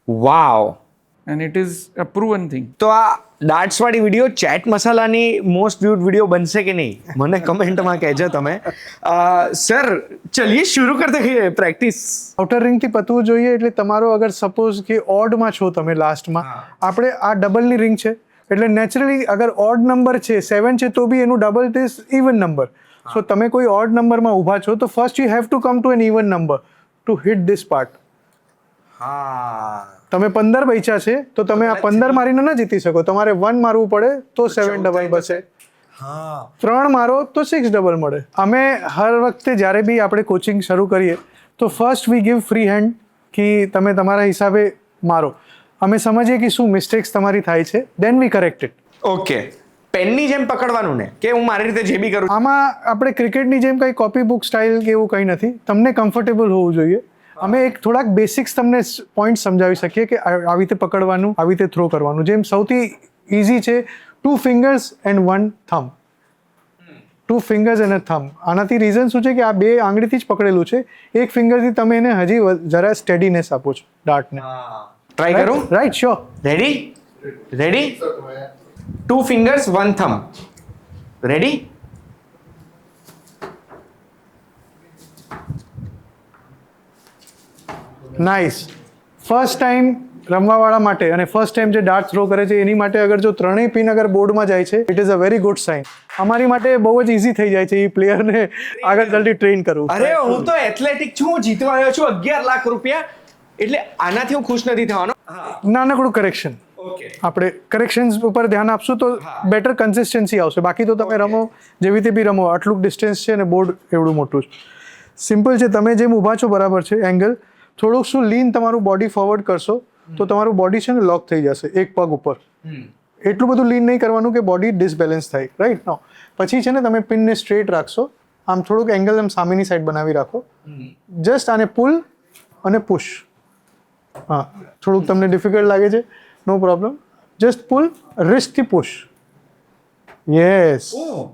Vav And it is a proven thing. તો આ ડાર્ટ્સ વાળી video chat મસાલાની most વ્યુડ video બનશે કે નહીં મને કમેન્ટમાં કહેજો તમે સર ચલિए शुरू करते हैं પ્રેક્ટિસ આઉટર રિંગથી પતવું જોઈએ એટલે તમારો અગર સપોઝ કે ઓડમાં છો તમે લાસ્ટમાં આપણે આ ડબલની રિંગ છે એટલે નેચરલી અગર ઓડ નંબર છે 7 છે તો બી એનું double it is even number so તમે કોઈ ઓડ નંબરમાં ઊભા છો તો first you have to come to an even number to hit this part હા તમે 15 બચ્યા છે તો તમે આ 15 મારીને ન જીતી શકો તમારે 1 મારવું પડે તો 7 ડબલ બચે હા 3 મારો તો 6 ડબલ મળે અમે હર વખતે જ્યારે બી આપણે કોચિંગ શરૂ કરીએ તો first we give free hand કે તમે તમારા હિસાબે મારો અમે સમજીએ કે શું મિસ્ટેક્સ તમારી થાય છે દેન વી કરેક્ટ ઇટ ઓકે પેનની જેમ પકડવાનું ને કે હું મારી રીતે જે બી કરું આમાં આપણે ક્રિકેટની જેમ કંઈ કોપી બુક સ્ટાઇલ કે એવું કંઈ નથી તમને કમ્ફર્ટેબલ હોવું જોઈએ અમે એક થોડાક બેસિક્સ તમને પોઈન્ટ સમજાવી શકીએ કે આવી રીતે પકડવાનું આવી રીતે થ્રો કરવાનું જેમ સૌથી ઇઝી છે 2 fingers and 1 thumb 2 fingers and a thumb આનાથી રીઝન શું છે કે આ બે આંગળીથી જ પકડેલું છે એક ફિંગરથી તમે એને હજી જરા સ્ટેડીનેસ આપો છો ડાર્ટને ટ્રાય કરું right sure ready ready 2 fingers 1 thumb ready nice first time રમવાવાળા માટે અને ફર્સ્ટ ટાઈમ જે ડાર્ટ થ્રો કરે છે એની માટે અગર જો ત્રણેય પિન અગર બોર્ડમાં જાય છે it is a very good sign અમારી માટે બહુ જ ઇઝી થઈ જાય છે એ પ્લેયરને આગળ જલ્દી ટ્રેન કરવું અરે હું તો એથ્લેટિક છું હું જીતવા આવ્યો છું 11 લાખ રૂપિયા એટલે આનાથી હું ખુશ નથી થવાનો નાનકડું કરેક્શન ઓકે આપણે કરેક્શન્સ ઉપર ધ્યાન આપશું તો બેટર કન્સિસ્ટન્સી આવશે બાકી તો તમે રમો જેવી રીતે બી રમો આટલું ડિસ્ટન્સ છે અને બોર્ડ એવડું મોટું છે સિમ્પલ છે તમે જેમ ઊભા છો બરાબર છે એંગલ થોડુંક શું લીન તમારું બોડી ફોરવર્ડ કરશો તો તમારું બોડી છે ને લોક થઈ જશે એક પગ ઉપર એટલું બધું લીન નહીં કરવાનું કે બોડી ડિસબેલેન્સ થાય રાઈટ નો પછી છે ને તમે પિનને સ્ટ્રેટ રાખશો આમ થોડુંક એંગલ આમ સામેની સાઈડ બનાવી રાખો જસ્ટ આને પુલ અને પુશ હા થોડુંક તમને ડિફિકલ્ટ લાગે છે નો પ્રોબ્લેમ જસ્ટ પુલ રિસ્ટથી પુશ યસ હું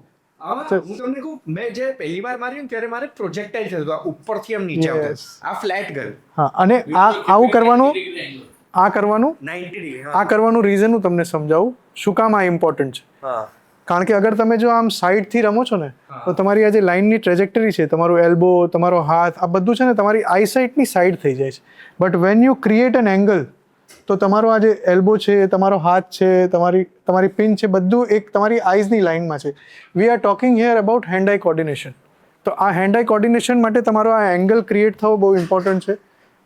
તમને કહું મેં જે પહેલી વાર માર્યું ત્યારે મારે પ્રોજેક્ટાઇલ થતું આ ઉપરથી એમ નીચે આવતું આ ફ્લેટ ગયું હા અને આવું કરવાનું 90 ડિગ્રી આ કરવાનું રીઝન હું તમને સમજાવું શું કામ આ ઇમ્પોર્ટન્ટ છે હા કારણ કે અગર તમે જો આમ સાઈડથી રમો છો ને તો તમારી આ જે લાઇનની ટ્રેજેક્ટરી છે તમારો એલ્બો તમારો હાથ આ બધું છે ને તમારી આઈસાઇટની સાઈડ થઈ જાય છે but when you create N angle તો તમારો આ જે એલ્બો છે તમારો હાથ છે તમારી પિન છે બધું એક તમારી આઈઝની લાઇનમાં છે we are talking here about hand eye coordination તો આ હેન્ડ આઈ કોર્ડિનેશન માટે તમારો આ એંગલ ક્રિએટ થવો બહુ ઇમ્પોર્ટન્ટ છે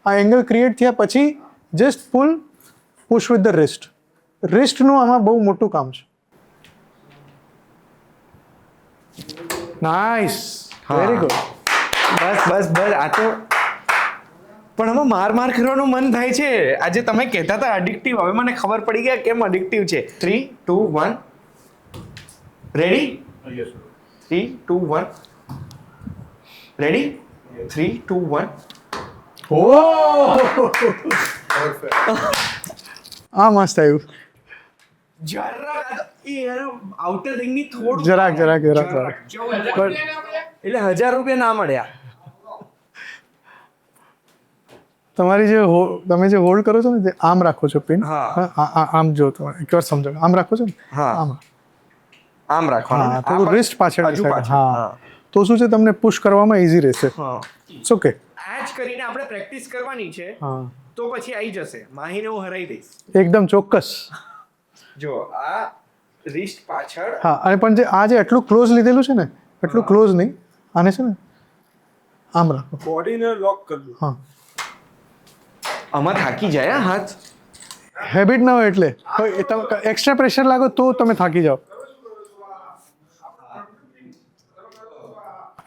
આ એંગલ ક્રિએટ થયા પછી just pull push with the રિસ્ટનું આમાં બહુ મોટું કામ છે નાઇસ વેરી ગુડ બસ આ તો પણ આમાં માર કરવાનું મન થાય છે આજે તમે કહેતા હતા એડિક્ટિવ હવે મને ખબર પડી ગયા કેમ એડિક્ટિવ છે 3 2 1 રેડી 3 2 1 રેડી 3 2 1 આ મસ્ત આવ્યું આઉટર રિંગની થોડું જરાક એટલે 1000 રૂપિયા ના મળ્યા તમારી જે તમે જે હોલ્ડ કરો છો ને તે આમ રાખો છો પિન હા. આમ જો તમે એકવાર સમજો આમ રાખો છો ને હા. આમ આમ રાખવાનું હા થોડું રિસ્ટ પાછળ હજુ side. પાછળ. હા તો શું છે તમને પુશ કરવામાં ઈઝી રહેશે હા ઇટ્સ ઓકે આ જ કરીને આપણે પ્રેક્ટિસ કરવાની છે હા તો પછી આવી જશે માહીને હું હરાઈ દઈશ એકદમ ચોક્કસ જો આ રિસ્ટ પાછળ હા અને પણ જે આ જે એટલું ક્લોઝ લીધેલું છે ને એટલું ક્લોઝ નહીં આને છે ને આમ રાખો બોડીને લોક કરવું હા આમાં થાકી જાય હા હાથ હેબિટ ના હોય એટલે એક્સ્ટ્રા પ્રેશર લાગો તો તમે થાકી જાઓ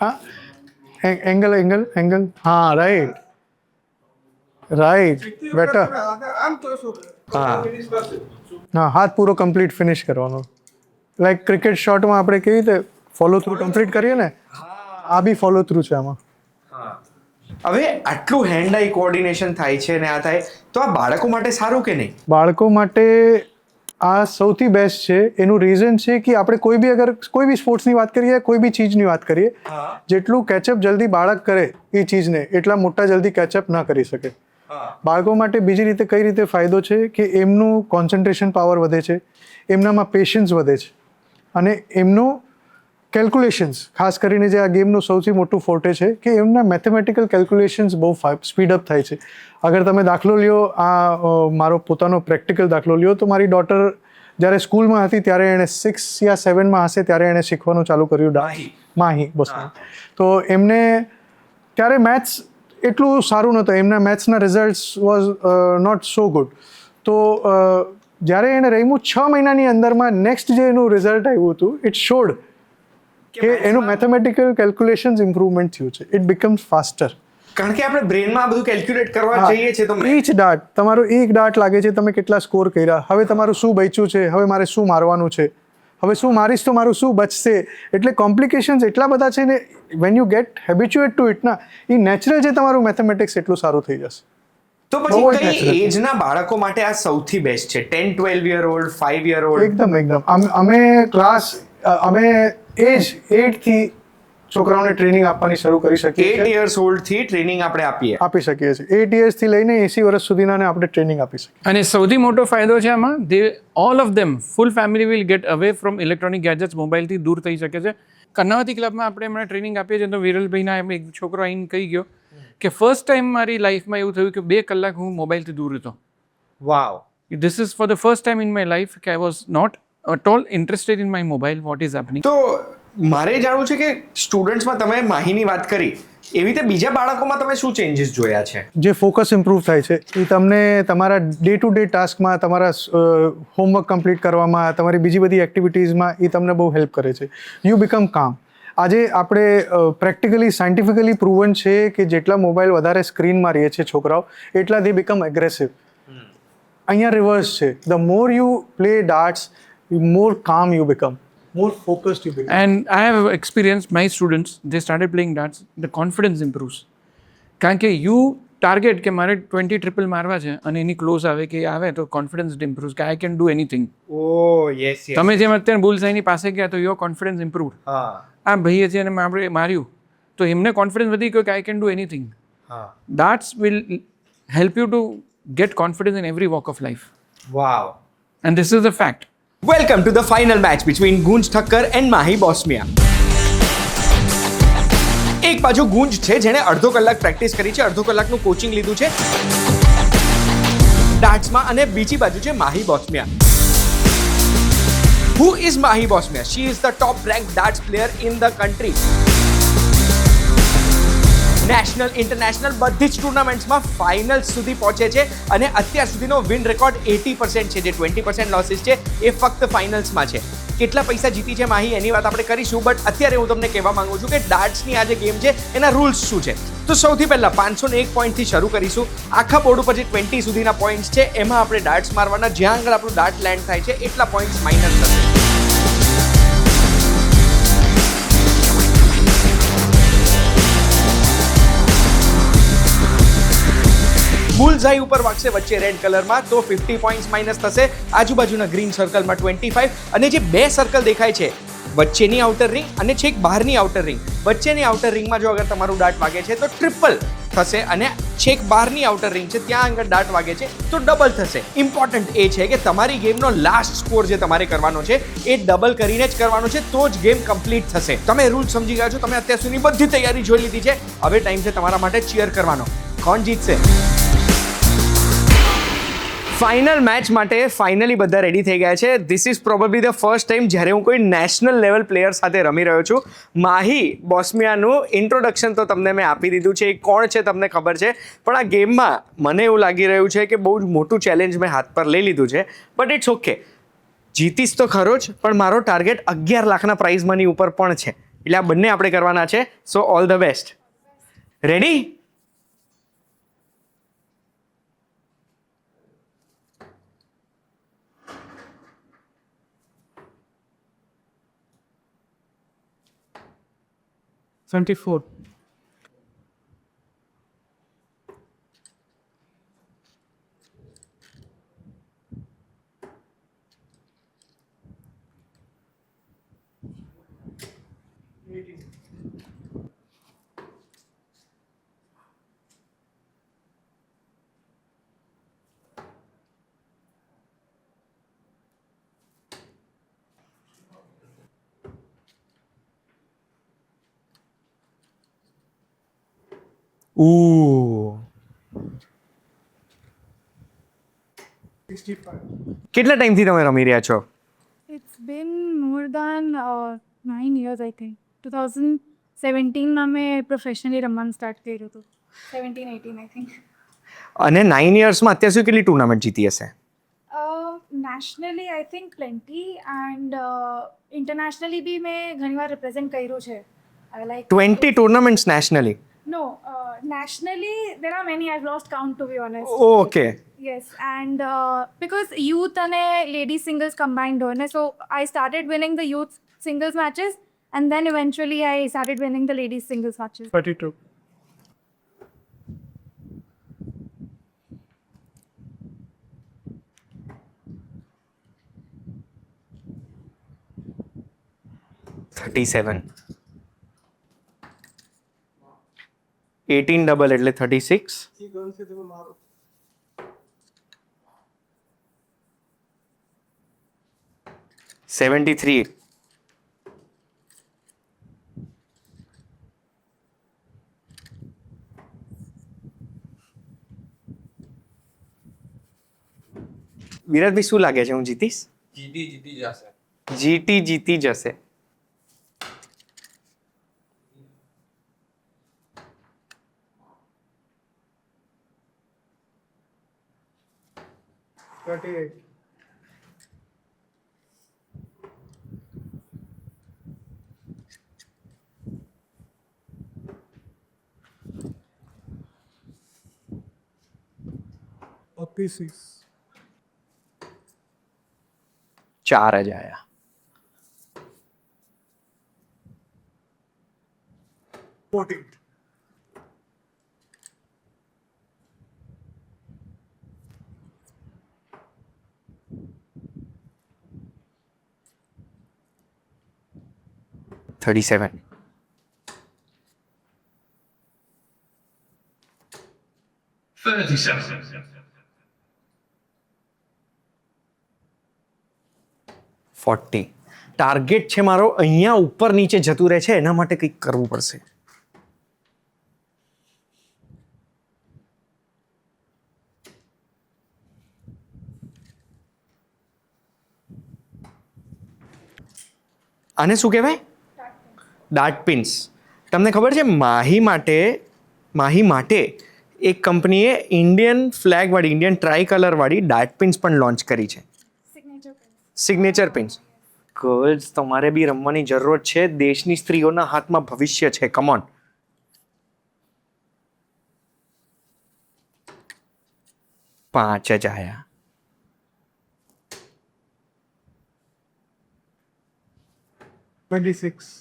હા એંગલ હા રાઈટ બેટર આમ તો શું હા હા હાથ પૂરો કમ્પ્લીટ ફિનિશ કરવાનો લાઈક ક્રિકેટ શોટમાં આપણે કેવી રીતે ફોલો થ્રુ કમ્પ્લીટ કરીએ ને, આ બી ફોલો થ્રુ છે આમાં. હવે આટલું હેન્ડ આઈ કોઓર્ડિનેશન થાય છે ને આ થાય તો આ બાળકો માટે સારું કે નહીં? બાળકો માટે આ સૌથી બેસ્ટ છે. એનું રીઝન છે કે આપણે કોઈ બી સ્પોર્ટ્સની વાત કરીએ, કોઈ બી ચીજની વાત કરીએ, જેટલું કેચઅપ જલ્દી બાળક કરે એ ચીજને, એટલા મોટા જલ્દી કેચઅપ ના કરી શકે. બાળકો માટે બીજી રીતે કઈ રીતે ફાયદો છે કે એમનું કોન્સન્ટ્રેશન પાવર વધે છે, એમનામાં પેશન્સ વધે છે, અને એમનું કેલ્ક્યુલેશન્સ, ખાસ કરીને જે આ ગેમનું સૌથી મોટું ફોર્ટે છે કે એમના મેથેમેટિકલ કેલ્ક્યુલેશન્સ બહુ સ્પીડઅપ થાય છે. અગર તમે દાખલો લ્યો, આ મારો પોતાનો પ્રેક્ટિકલ દાખલો લ્યો, તો મારી ડોટર જ્યારે સ્કૂલમાં હતી ત્યારે એણે 6 યા 7માં હશે ત્યારે એણે શીખવાનું ચાલુ કર્યું માહી બસ. તો એમને ત્યારે મેથ્સ એટલું સારું નહોતું, એમના મેથ્સના results was not so good. તો જ્યારે એણે રમ્યું 6 મહિનાની અંદરમાં નેક્સ્ટ જે એનું રિઝલ્ટ આવ્યું હતું, ઇટ શોડ કે એનું મેથેમેટિકલ કેલ્ક્યુલેશન્સ ઇમ્પ્રુવમેન્ટ થયું છે. It becomes faster. કારણ કે આપણે બ્રેનમાં બધું કેલ્ક્યુલેટ કરવા જઈએ છીએ તો ઈચ ડાર્ટ, તમારો એક ડાર્ટ લાગે છે, તમે કેટલા સ્કોર કર્યા, હવે તમારું શું બચ્યું છે, હવે મારે શું મારવાનું છે, હવે શું મારીશ તો મારું શું બચશે. એટલે કોમ્પ્લિકેશન્સ એટલા બધા છે ને, when you get habituated to it ના, એ નેચરલ છે તમારું મેથેમેટિક્સ એટલું સારું થઈ જશે. તો પછી કઈ એજના બાળકો માટે આ સૌથી બેસ્ટ છે? 10-12 યર ઓલ્ડ, 5 યર ઓલ્ડ? એકદમ અમે ક્લાસ અમે એજ 8 થી છોકરાઓને ટ્રેનિંગ આપવાની શરૂ કરી શકીએ 8 years old થી ટ્રેનિંગ આપણે આપી શકીએ છીએ. 8 years થી લઈને 80 વર્ષ સુધીનાને આપણે ટ્રેનિંગ આપી શકીએ. અને સૌથી મોટો ફાયદો છે આમાં, all of them, full family will get away from electronic gadgets, મોબાઈલથી દૂર થઈ શકે છે. કર્ણાવતી ક્લબમાં આપણે એમણે ટ્રેનિંગ આપીએ છીએ તો વિરલભાઈના એક છોકરો આવીને કહી ગયો કે ફર્સ્ટ ટાઈમ મારી લાઈફમાં એવું થયું કે 2 કલાક હું મોબાઈલથી દૂર હતો. Wow. This is for the first time in my life કે I was not at all interested in my mobile, what is happening. તો મારે જાણવું છે કે સ્ટુડન્ટ્સમાં તમે માહીની વાત કરી, એવી રીતે બીજા બાળકોમાં તમે શું ચેન્જીસ જોયા છે? જે ફોકસ ઇમ્પ્રૂવ થાય છે એ તમને તમારા ડે ટુ ડે ટાસ્કમાં, તમારા હોમવર્ક કમ્પ્લીટ કરવામાં, તમારી બીજી બધી એક્ટિવિટીઝમાં એ તમને બહુ હેલ્પ કરે છે. યુ બીકમ કામ. આજે આપણે પ્રેક્ટિકલી સાયન્ટિફિકલી પ્રૂવન છે કે જેટલા મોબાઈલ વધારે સ્ક્રીનમાં રહે છે છોકરાઓ, એટલા દે બીકમ એગ્રેસિવ. અહીંયા રિવર્સ છે. The more you play darts, more calm you become, more focused you become. And I have experienced my students, they started playing darts, the confidence improves. કારણ કે you target કે મારે 20 triple મારવા છે અને એની close આવે કે આવે તો કોન્ફિડન્સ ઇમ્પ્રુવ કે I can do anything. O yes yes. તમે જેમ અત્યારે બુલ્સઆઈની પાસે ગયા તો યોર કોન્ફિડન્સ ઇમ્પ્રુવ. આ ભાઈએ છે અને આપણે માર્યું તો એમને કોન્ફિડન્સ વધી ગયો કે I can do anything. That's will help you to get confidence in every walk of life. Wow. And this is the fact. Welcome to the final match between Gunj Thakkar and Mahi Bosmiya. એક બાજુ ગુંજ છે જેણે અડધો કલાક પ્રેક્ટિસ કરી છે, અડધો કલાકનું કોચિંગ લીધું છે ડાર્ટ્સમાં, અને બીજી બાજુ છે Mahi બોસ્મિયા. Who is Mahi Bosmiya? She is the top ranked darts player in the country. National, international બધી જ ટુર્નામેન્ટ્સમાં ફાઇનલ્સ સુધી પહોંચે છે અને અત્યાર સુધીનો વિન રેકોર્ડ 80% છે. જે 20% લોસીસ છે એ ફક્ત ફાઇનલ્સમાં છે. કેટલા પૈસા જીતી છે માહી એની વાત આપણે કરીશું, બટ અત્યારે હું તમને કહેવા માંગુ છું કે ડાર્ટ્સની આ જે ગેમ છે એના રૂલ્સ શું છે. તો સૌથી પહેલા 501 પોઈન્ટથી શરૂ કરીશું. આખા બોર્ડ ઉપર જે 20 સુધીના પોઈન્ટ્સ છે એમાં આપણે ડાર્ટ્સ મારવાના, જ્યાં આગળ આપણું ડાર્ટ લેન્ડ થાય છે એટલા પોઈન્ટ્સ માઇનસ થશે. બુલ્સઆઈ ઉપર વાગશે વચ્ચે રેડ કલરમાં તો 50 પોઈન્ટ્સ માઇનસ થશે. આજુબાજુના ગ્રીન સર્કલમાં 25, અને જે 2 સર્કલ દેખાય છે, વચ્ચેની આઉટર રિંગ અને છેક બહારની આઉટર રિંગ, વચ્ચેની આઉટર રિંગમાં જો અગર તમારું ડાર્ટ વાગે છે તો ટ્રિપલ થશે, અને છેક બહારની આઉટર રિંગ છે ત્યાં આગળ ડાર્ટ વાગે છે તો ડબલ થશે. ઇમ્પોર્ટન્ટ એ છે કે તમારી ગેમનો લાસ્ટ સ્કોર જે તમારે કરવાનો છે એ ડબલ કરીને જ કરવાનો છે, તો જ ગેમ કમ્પ્લીટ થશે. તમે રૂલ સમજી ગયા છો, તમે અત્યાર સુધી બધી તૈયારી જોઈ લીધી છે. હવે ટાઈમ છે તમારા માટે ચીયર કરવાનો. કોણ જીતશે? ફાઇનલ મેચ માટે ફાઇનલી બધા રેડી થઈ ગયા છે. This is probably the first time જ્યારે હું કોઈ નેશનલ લેવલ પ્લેયર સાથે રમી રહ્યો છું. માહી બોસ્મિયાનું ઇન્ટ્રોડક્શન તો તમને મેં આપી દીધું છે, એ કોણ છે તમને ખબર છે, પણ આ ગેમમાં મને એવું લાગી રહ્યું છે કે બહુ જ મોટું ચેલેન્જ મેં હાથ પર લઈ લીધું છે. બટ ઇટ્સ ઓકે, જીતીશ તો ખરો જ, પણ મારો ટાર્ગેટ 11 લાખના પ્રાઇઝ મની ઉપર પણ છે. એટલે આ બંને આપણે કરવાના છે. સો ઓલ ધ બેસ્ટ. રેડી? 24. કેટલા ટાઈમથી તમે રમી રહ્યા છો? It's been more than 9 years, I think. 2017 માં મેં પ્રોફેશનલી રમવાનું સ્ટાર્ટ કર્યું હતું. 17-18 I think. અને 9 યર્સમાં અત્યાર સુધી કેટલી ટુર્નામેન્ટ જીતી હશે? Nationally I think plenty and internationally બી મેં ઘણીવાર રિપ્રેઝેન્ટ કર્યું છે. Like 20 tournaments nationally? No, nationally there are many. I've lost count to be honest. Okay. Yes, and because youth and ladies singles combined હોય ને, so I started winning the youth singles matches and then eventually I started winning the ladies singles matches. 32. $37. 18 double એટલે 36. એ gun છે તમે મારો. 73. વિરાટભાઈ શું લાગે છે હું જીતીશ? જીટી જીતી જશે. P6. 4 જ આયા. 14. $37. 40. ટાર્ગેટ છે મારો અહીંયા ઉપર નીચે જતું રહે છે, એના માટે કંઈક કરવું પડશે. આને શું કહેવાય? Dart pins. તમને ખબર છે માહી માટે એક કંપનીએ ઇન્ડિયન ફ્લેગ વાળી, ઇન્ડિયન ટ્રાય કલર વાળી ડાર્ટ પિન્સ પણ લોન્ચ કરી છે. Signature pins. Signature pins. Girls, તમારે બી રમવાની જરૂરત છે. દેશની સ્ત્રીઓના હાથમાં ભવિષ્ય છે. કમોન. પાંચ જ આયા. $26.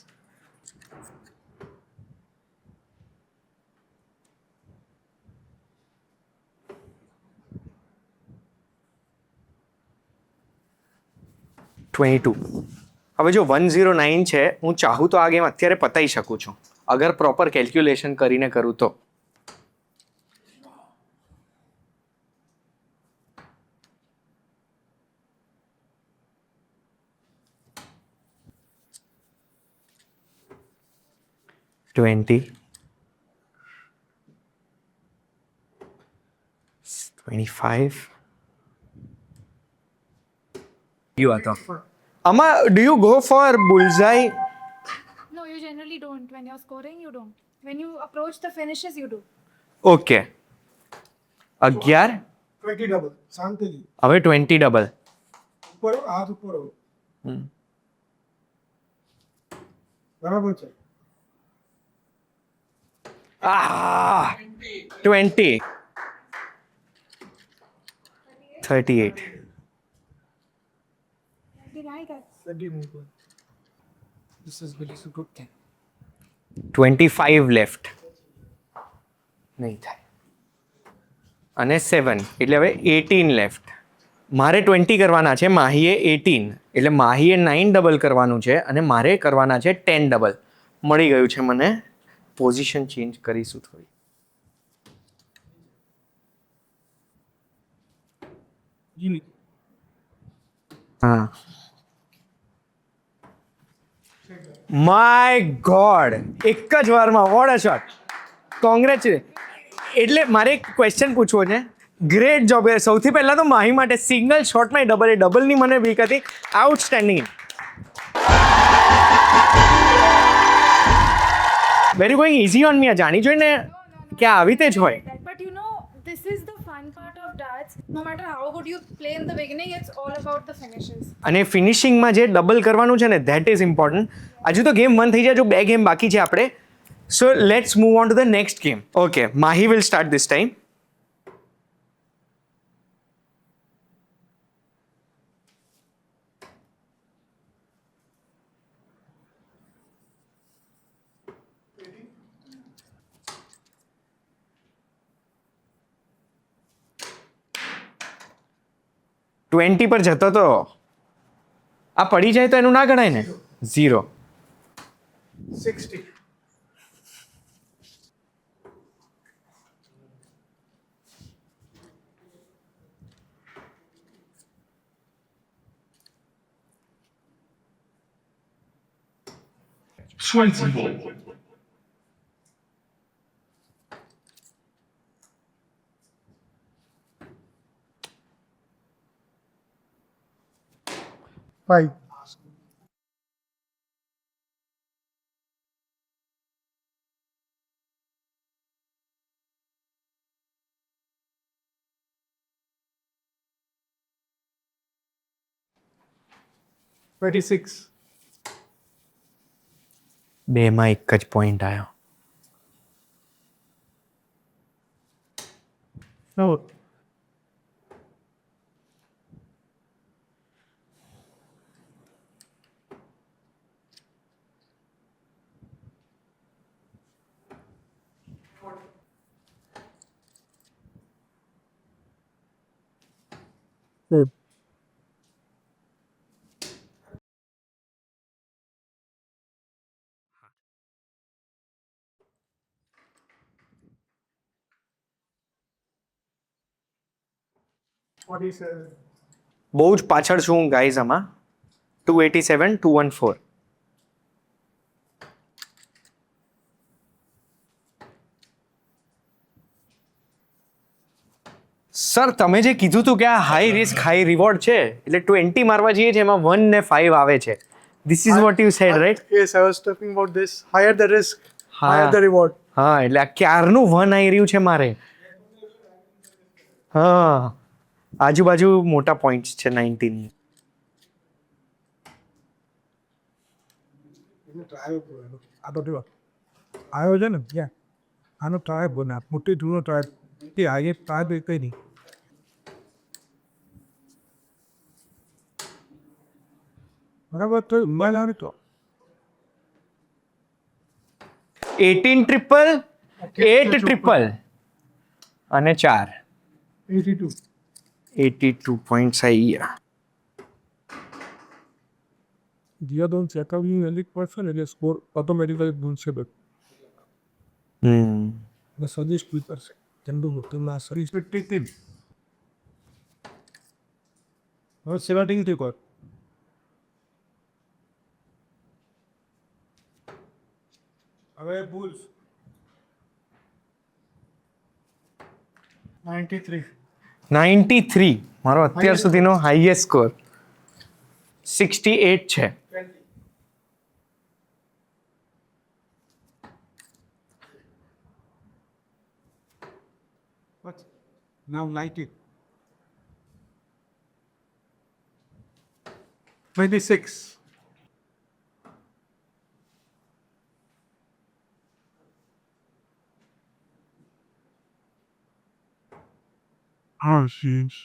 22. હવે જો 109 છે, હું ચાહું તો આ ગેમ અત્યારે પતાવી શકું છું, અગર પ્રોપર કેલ્ક્યુલેશન કરીને કરું તો. $20. 25. You are tough. Amma, do you go for bullseye? No, you generally don't. When you're scoring, you don't. When you approach the finishes, you do. Okay. 11. 20 double. શાંતિથી. હવે 20 ડબલ. ઉપર હાથ ઉપર આવો. બરાબર છે. 20. 38. Deny that. This is really so good thing. 25 left નહીં થાય અને 7 એટલે હવે 18 લેફ્ટ. મારે 20 કરવાના છે, માહીએ 18 એટલે માહીએ 9 ડબલ કરવાનું છે અને મારે કરવાના છે 10 ડબલ. મળી ગયું છે મને. પોઝિશન ચેન્જ કરીશું થોડી. હા, માય ગોડ, એક જ વારમાં વોટ અ શોટ. કોંગ્રેચ્યુલેશન. એટલે મારે એક ક્વેશ્ચન પૂછવો છે. Great job. સૌથી પહેલા તો માહી માટે સિંગલ શોટમાં ડબલ, એ ડબલની મને વીક હતી. Outstanding. Very going easy on me. આ જાણી જોઈને કે આવી રીતે જ હોય. But you know, this is the fun part of darts. No matter how good you play in the beginning, it's all about the finishes. અને ફિનિશિંગમાં જે ડબલ કરવાનું છે ને, ધેટ ઇઝ ઇમ્પોર્ટન્ટ. હજુ તો ગેમ 1 થઈ જાય, જો 2 ગેમ બાકી છે આપણે. So let's move on to the next game. Okay, Mahi will start this time. Twenty પર જતો તો આ પડી જાય તો એનું ના ગણાય ને. 0. 60. Five. $26. બેમાં એક જ પોઈન્ટ આવ્યો. No. બહુ જ પાછળ છું ગાઈઝ આમાં. 287, 214. સર, તમે જે કીધું હતું કે આ હાઈ રિસ્ક હાઈ રિવોર્ડ છે, એટલે 20 મારવા જઈએ છે, એમાં 1 ને 5 આવે છે. This is what you sad, right? Yes, I was talking about this. Higher the risk, હા. higher the reward. હા, એટલે આ ક્યારનું 1 આવી રહ્યું છે મારે. હા, આજુબાજુ મોટા પોઈન્ટ્સ છે 19. આ તો જો આવ્યો છે ને ક્યાં આનો ટ્રાય બને મોટી જૂનો ટ્રાય તે આગે ટ્રાય તો કંઈ નહીં. બરાબર, તો મોબાઈલ આવે તો 18 ટ્રિપલ, 8 ટ્રિપલ અને 4. 82. 82 પોઈન્ટ્સ આવી ગયા. દિયા દોન ચેકઅપની એલિક પડશે ને એટલે સ્કોર ઓટોમેટિકલી ગુણશે બધું. અને સજેસ્ટ બી કરશે ચંદુ તમને સર્વિસ 53. હવે 17 થી કોર હવે બુલ્સ 93. 93 મારો અત્યાર સુધીનો હાઈએસ્ટ સ્કોર. 68 છે. What? Now 90. 26. Oh, jeez.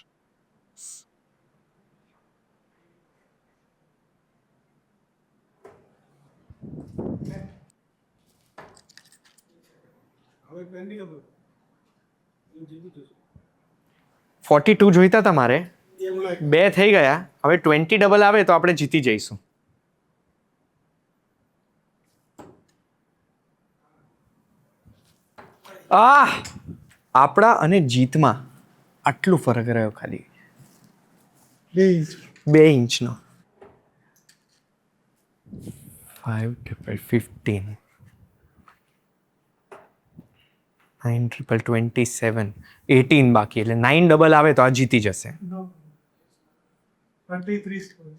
42 જોઈતા તમારે 2 થઈ ગયા. હવે 20 ડબલ આવે તો આપણે જીતી જઈશું. આપણા અને જીતમાં આટલું ફરક રહ્યો ખાલી 2 ઇંચનો. 5 triple 15 9 triple 27 18 બાકી એટલે 9 ડબલ આવે તો આ જીતી જશે. 23 scores.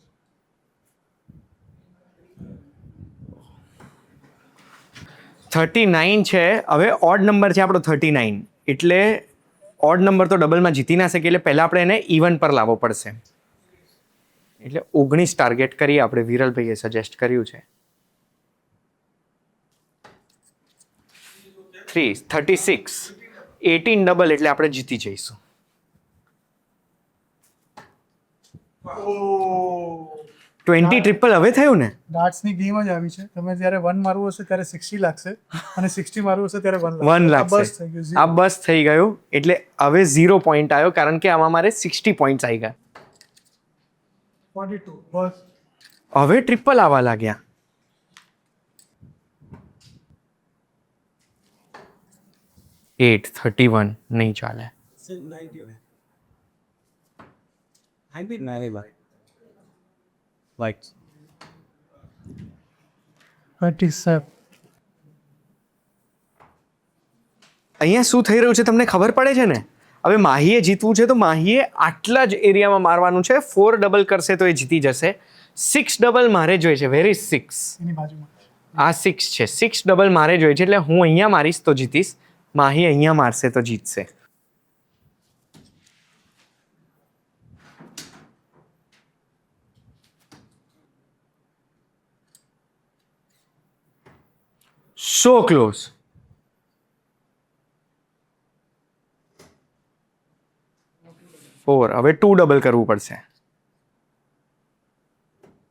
39 છે. હવે ઓડ નંબર છે આપણો 39 એટલે ઓડ નંબર તો ડબલમાં જીતી ના શકે એટલે પહેલા આપણે એને ઇવન પર લાવવો પડશે. એટલે 19 ટાર્ગેટ કરીએ આપણે. વિરલભાઈએ સજેસ્ટ કર્યું છે 36 18 ડબલ એટલે આપણે જીતી જઈશું. Oh. 20 ટ્રિપલ હવે થયું ને. ડાર્ટ્સની ગેમ જ આવી છે. તમે જ્યારે 1 મારવું હશે ત્યારે 60 લાગશે અને 60 મારવું હશે ત્યારે 1 1 લાગશે. લાગશે. આ બસ થઈ ગયું એટલે હવે 0 પોઈન્ટ આવ્યો કારણ કે આમાં મારે 60 પોઈન્ટ્સ આવી ગયા. 42 બસ. હવે ટ્રિપલ આવવા લાગ્યા. એટ 31 નહીં ચાલે. Like 27. અહીંયા શું થઈ રહ્યું છે તમને ખબર પડે છે ને. હવે માહીએ જીતવું છે તો માહીએ આટલા જ એરિયામાં મારવાનું છે. 4 ડબલ કરશે તો એ જીતી જશે. 6 ડબલ મારે જોઈએ છે. Where is 6? એની બાજુમાં. આ 6 છે. 6 ડબલ મારે જોઈએ છે એટલે હું અહીંયા મારીશ તો જીતીશ. માહી અહીંયા મારશે તો જીતશે. So close. હવે 2 ડબલ કરવું પડશે.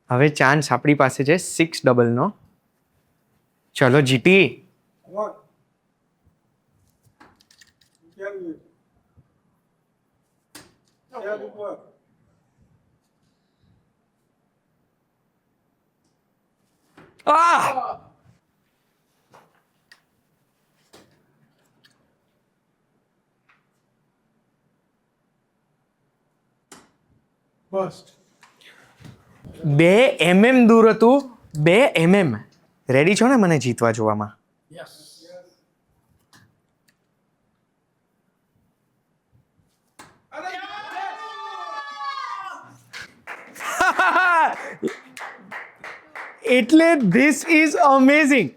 હવે ચાન્સ આપણી પાસે છે 6 ડબલનો. ચલો જીતી. બસ. 2 mm દૂર હતું. 2 mm. રેડી છો ને મને જીતવા જોવામાં? એટલે this is amazing.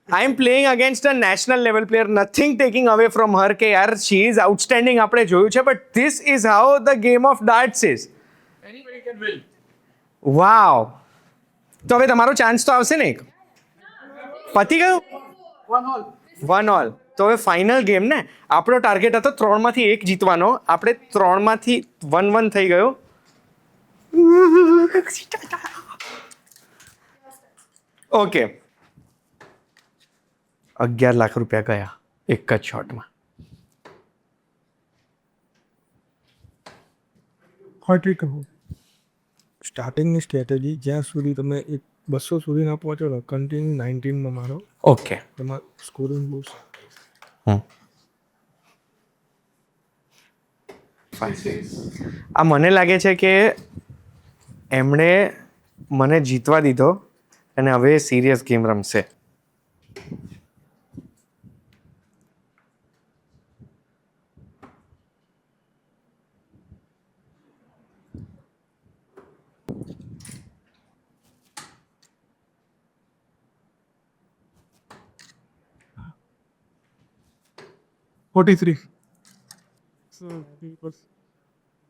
I am playing against a national level player. Nothing taking away from her કે યાર she is outstanding આપણે જોયું છે but this is how the game of darts is. Anybody can win. Wow. તો હવે તમારો chance તો આવશે ને એક. પતી ગયું? 1 all. તો હવે ફાઇનલ ગેમ ને. આપણો ટાર્ગેટ હતો 3 માંથી 1 જીતવાનો. આપણે 3 માંથી 1-1 થઈ ગયો. ઓકે. 11 લાખ રૂપિયા ગયા એક જ શોટમાં. 40 કરોડ. સ્ટાર્ટિંગની સ્ટ્રેટેજી જ્યાં સુધી તમે 200 સુધી ના પહોંચો ને કન્ટિન્યુ 19માં મારો. ઓકે. એમાં સ્કોરિંગ બહુ આ મને લાગે છે કે એમણે મને જીતવા દીધો અને હવે સિરિયસ ગેમ રમશે.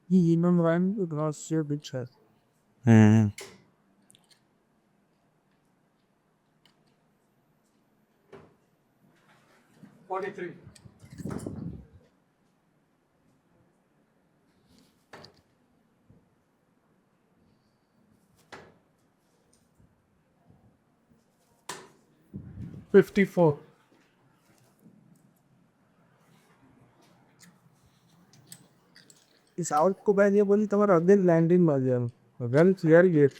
he even ran across your big chest. હમ. 54. इस आउट को बाद ये बोली તમારે અગેન લેન્ડિંગ માં જવાનું વેલ ક્લિયર ગેટ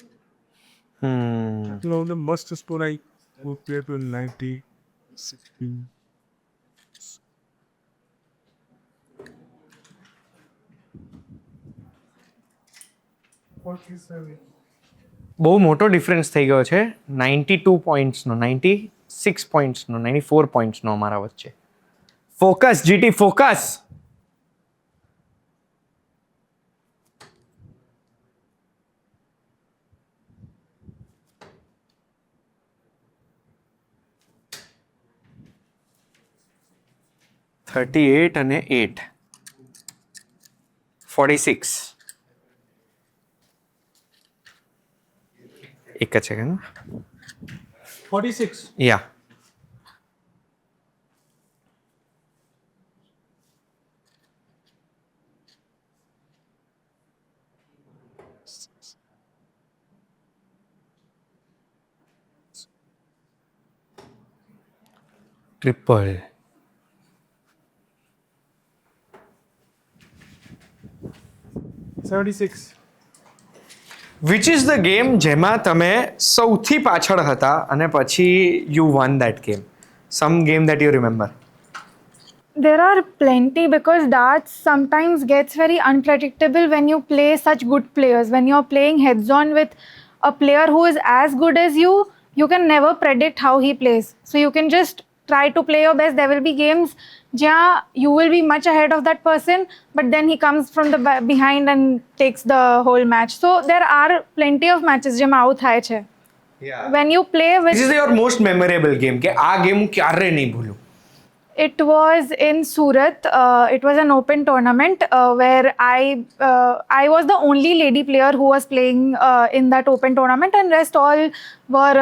નો ધ મસ્ત score I who played to 90 16 બહુ મોટો ડિફરન્સ થઈ ગયો છે 92 પોઈન્ટ્સનો 96 પોઈન્ટ્સનો 94 પોઈન્ટ્સનો અમારા વચ્ચે. Focus GT focus. $38 અને 8 46 એક જ સેકન્ડ 46. યા triple 76. Which is the game જેમાં તમે સૌથી પાછળ હતા અને પછી you won that game? Some game that you remember? There are plenty because darts sometimes gets very unpredictable when you play such good players. When you're playing heads on with a player who is as good as you can never predict how he plays. So you can just try to play your best. There will be games where you will be much ahead of that person, but then he comes from the behind and takes the whole match. So there are plenty of matches જેમાં આવું થાય છે. When you play with... This is your most memorable game કે આ game હું ક્યારે નહીં ભૂલું? It was in Surat. It was an open tournament where I was the only lady player who was playing in that open tournament, and rest all were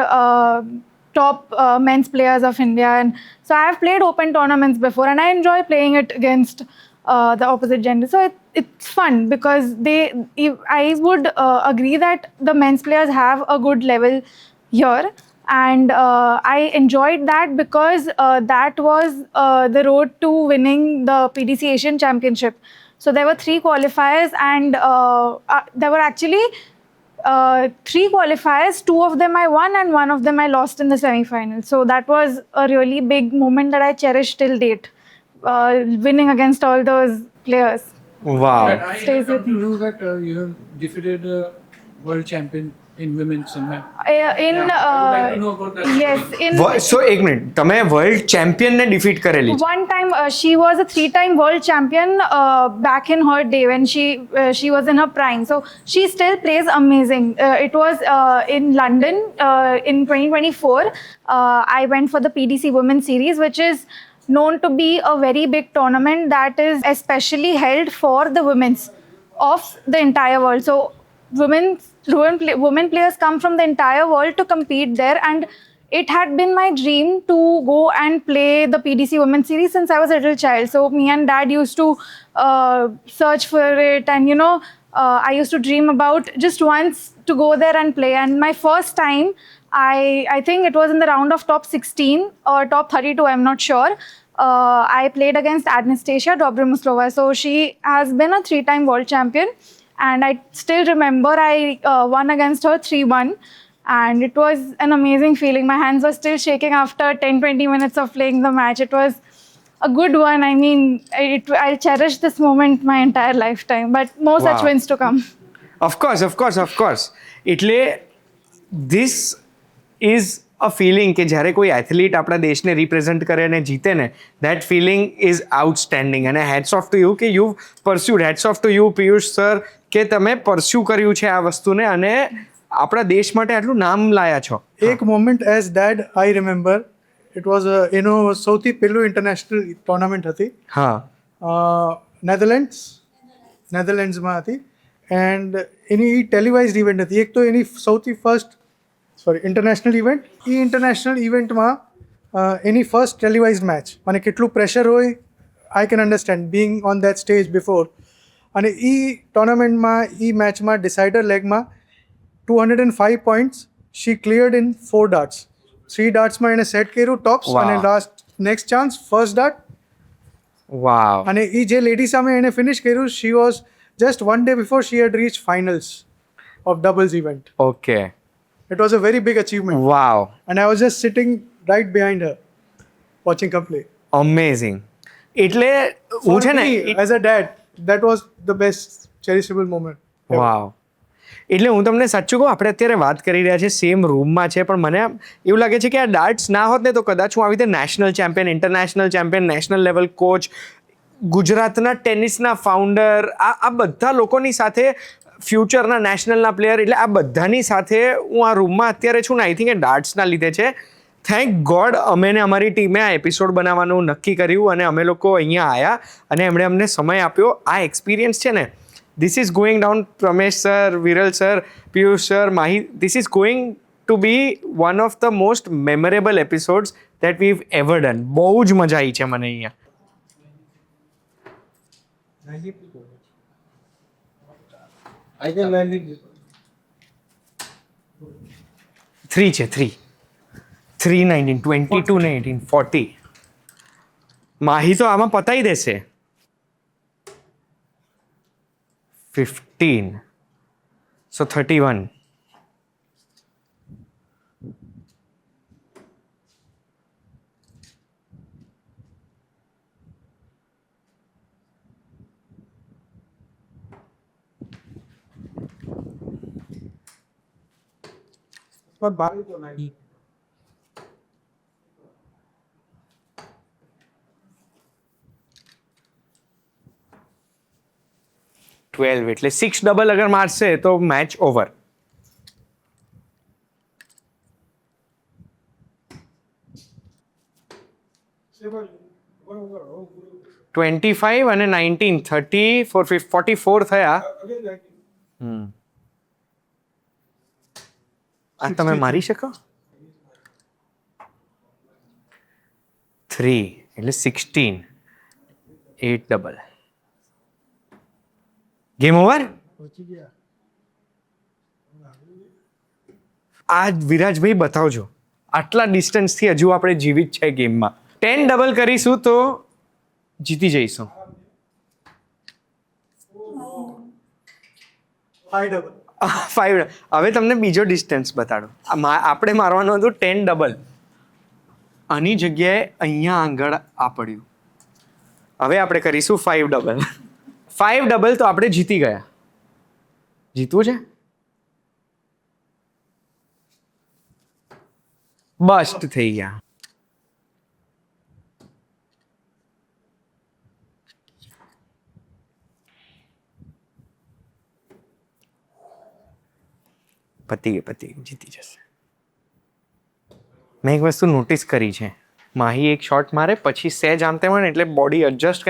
top men's players of India. And so I have played open tournaments before, and I enjoy playing it against the opposite gender. So it's fun because I would agree that the men's players have a good level here. And I enjoyed that because that was the road to winning the PDC Asian Championship. So there were 3 qualifiers, and there were actually 3 qualifiers. 2 of them I won and 1 of them I lost in the semi-final. So that was a really big moment that I cherish till date, winning against all those players. Wow. But I Stays with know that you have defeated a world champion in women's and men. In I would like to know about that. yes, in સો એક minute, તમે world ચેમ્પિયનને defeat કરેલી છે? one time she was a 3-time world champion back in her day when she was in her prime. So she still plays amazing. It was in London in 2024. I went for the PDC Women's Series, which is known to be a very big tournament that is especially held for the women's of the entire world. So women players come from the entire world to compete there, and it had been my dream to go and play the PDC Women's Series since I was a little child. So me and Dad used to search for it, and I used to dream about just once to go there and play. And my first time, I think it was in the round of top 16 or top 32, I'm not sure. I played against Anastasia Dobromyslova. So she has been a 3-time world champion, and I still remember I won against her 3-1, and it was an amazing feeling. My hands were still shaking after 10-20 minutes of playing the match. It was a good one. I mean, I'll cherish this moment my entire lifetime, but more such Wow. wins to come. Of course. એટલે this is a feeling કે જ્યારે કોઈ athlete આપણા દેશને represent કરે અને જીતે ને, દેટ ફિલિંગ ઇઝ આઉટસ્ટેન્ડિંગ. અને હેડ્સ ઓફ ટુ યુ કે you pursued. Heads off to you Piyush sir કે તમે પરસ્યુ કર્યું છે આ વસ્તુને અને આપણા દેશ માટે આટલું નામ લાયા છો. એક moment as dad I remember. It was એનો સૌથી પહેલું ઇન્ટરનેશનલ ટુર્નામેન્ટ હતી. હા. નેધરલેન્ડ્સમાં હતી, એન્ડ એની ટેલિવાઇઝડ ઇવેન્ટ હતી. એક તો એની સૌથી ફર્સ્ટ ઇન્ટરનેશનલ ઇવેન્ટ. એ ઇન્ટરનેશનલ ઇવેન્ટમાં એની ફર્સ્ટ ટેલિવાઇઝડ મેચ, અને કેટલું પ્રેશર હોય I can understand being on that stage before. અને એ ટુર્નામેન્ટમાં એ મેચમાં ડિસાઇડર લેગમાં 205 points she cleared in 4 darts. 3 dartsમાં એને સેટ કર્યું ટોપ્સ Wow. અને next chance first dart wow અને એ જે લેડી સામે એને ફિનિશ કર્યું she was just 1 day before she had reached finals of doubles event. Okay It was a very big achievement. Wow And I was just sitting right behind her, watching her play. Amazing એટલે For હું છે ને me, as a dad, that was the best cherishable moment. ever. વાવ એટલે હું તમને સાચું કહું આપણે અત્યારે વાત કરી રહ્યા છીએ સેમ રૂમમાં છે પણ મને એવું લાગે છે કે આ ડાર્ટ્સ ના હોત ને તો કદાચ હું આવી રીતે national champion international champion national level coach ગુજરાતના ટેનિસના ફાઉન્ડર આ બધા લોકોની સાથે ફ્યુચરના નેશનલના પ્લેયર એટલે આ બધાની સાથે હું આ રૂમમાં અત્યારે છું ને આઈ થિંક એ ડાર્ટ્સના લીધે છે થેન્ક ગોડ અમે ને અમારી ટીમે આ એપિસોડ બનાવવાનું નક્કી કર્યું અને અમે લોકો અહીંયા આવ્યા અને એમણે અમને સમય આપ્યો આ એક્સપિરિયન્સ છે ને this is going down Ramesh sir, Viral sir, Piyush sir, Mahi. This is going to be one of the most memorable episodes that we've ever done. બહુ જ મજા આવી છે મને અહીંયા. I can land it. 3 છે 3. 3 19 22 ને 18 40. માહી તો આમાં પતાઈ દેશે. 15. So 31. पर बारी तो नहीं 12 એટલે 6 ડબલ અગર મારશે તો મેચ ઓવર. बरोबर 25 અને 19 30 44 થયા. આ તમે મારી શકો 3 એટલે 16 8 ડબલ ગેમ ઓવર. આ વિરાજભાઈ બતાવજો આટલા ડિસ્ટન્સથી હજુ આપણે જીવિત છે ગેમમાં 10 ડબલ કરીશું તો જીતી જઈશું. 5 double. 5 હવે તમને બીજો ડિસ્ટન્સ બતાડો આપણે મારવાનું હતું 10 ડબલ આની જગ્યાએ અહીંયા આગળ આ પડ્યું. હવે આપણે કરીશું 5 ડબલ 5 ડબલ તો આપણે જીતી ગયા. જીતવું છે બસ્ટ થઈ ગયા. પતી ગઈ જીતી જશે. મેં એક વસ્તુ નોટિસ કરી છે માહી એક શોટ મારે પછી સહેજ આમ તેમ હોય ને એટલે બોડી એડજસ્ટ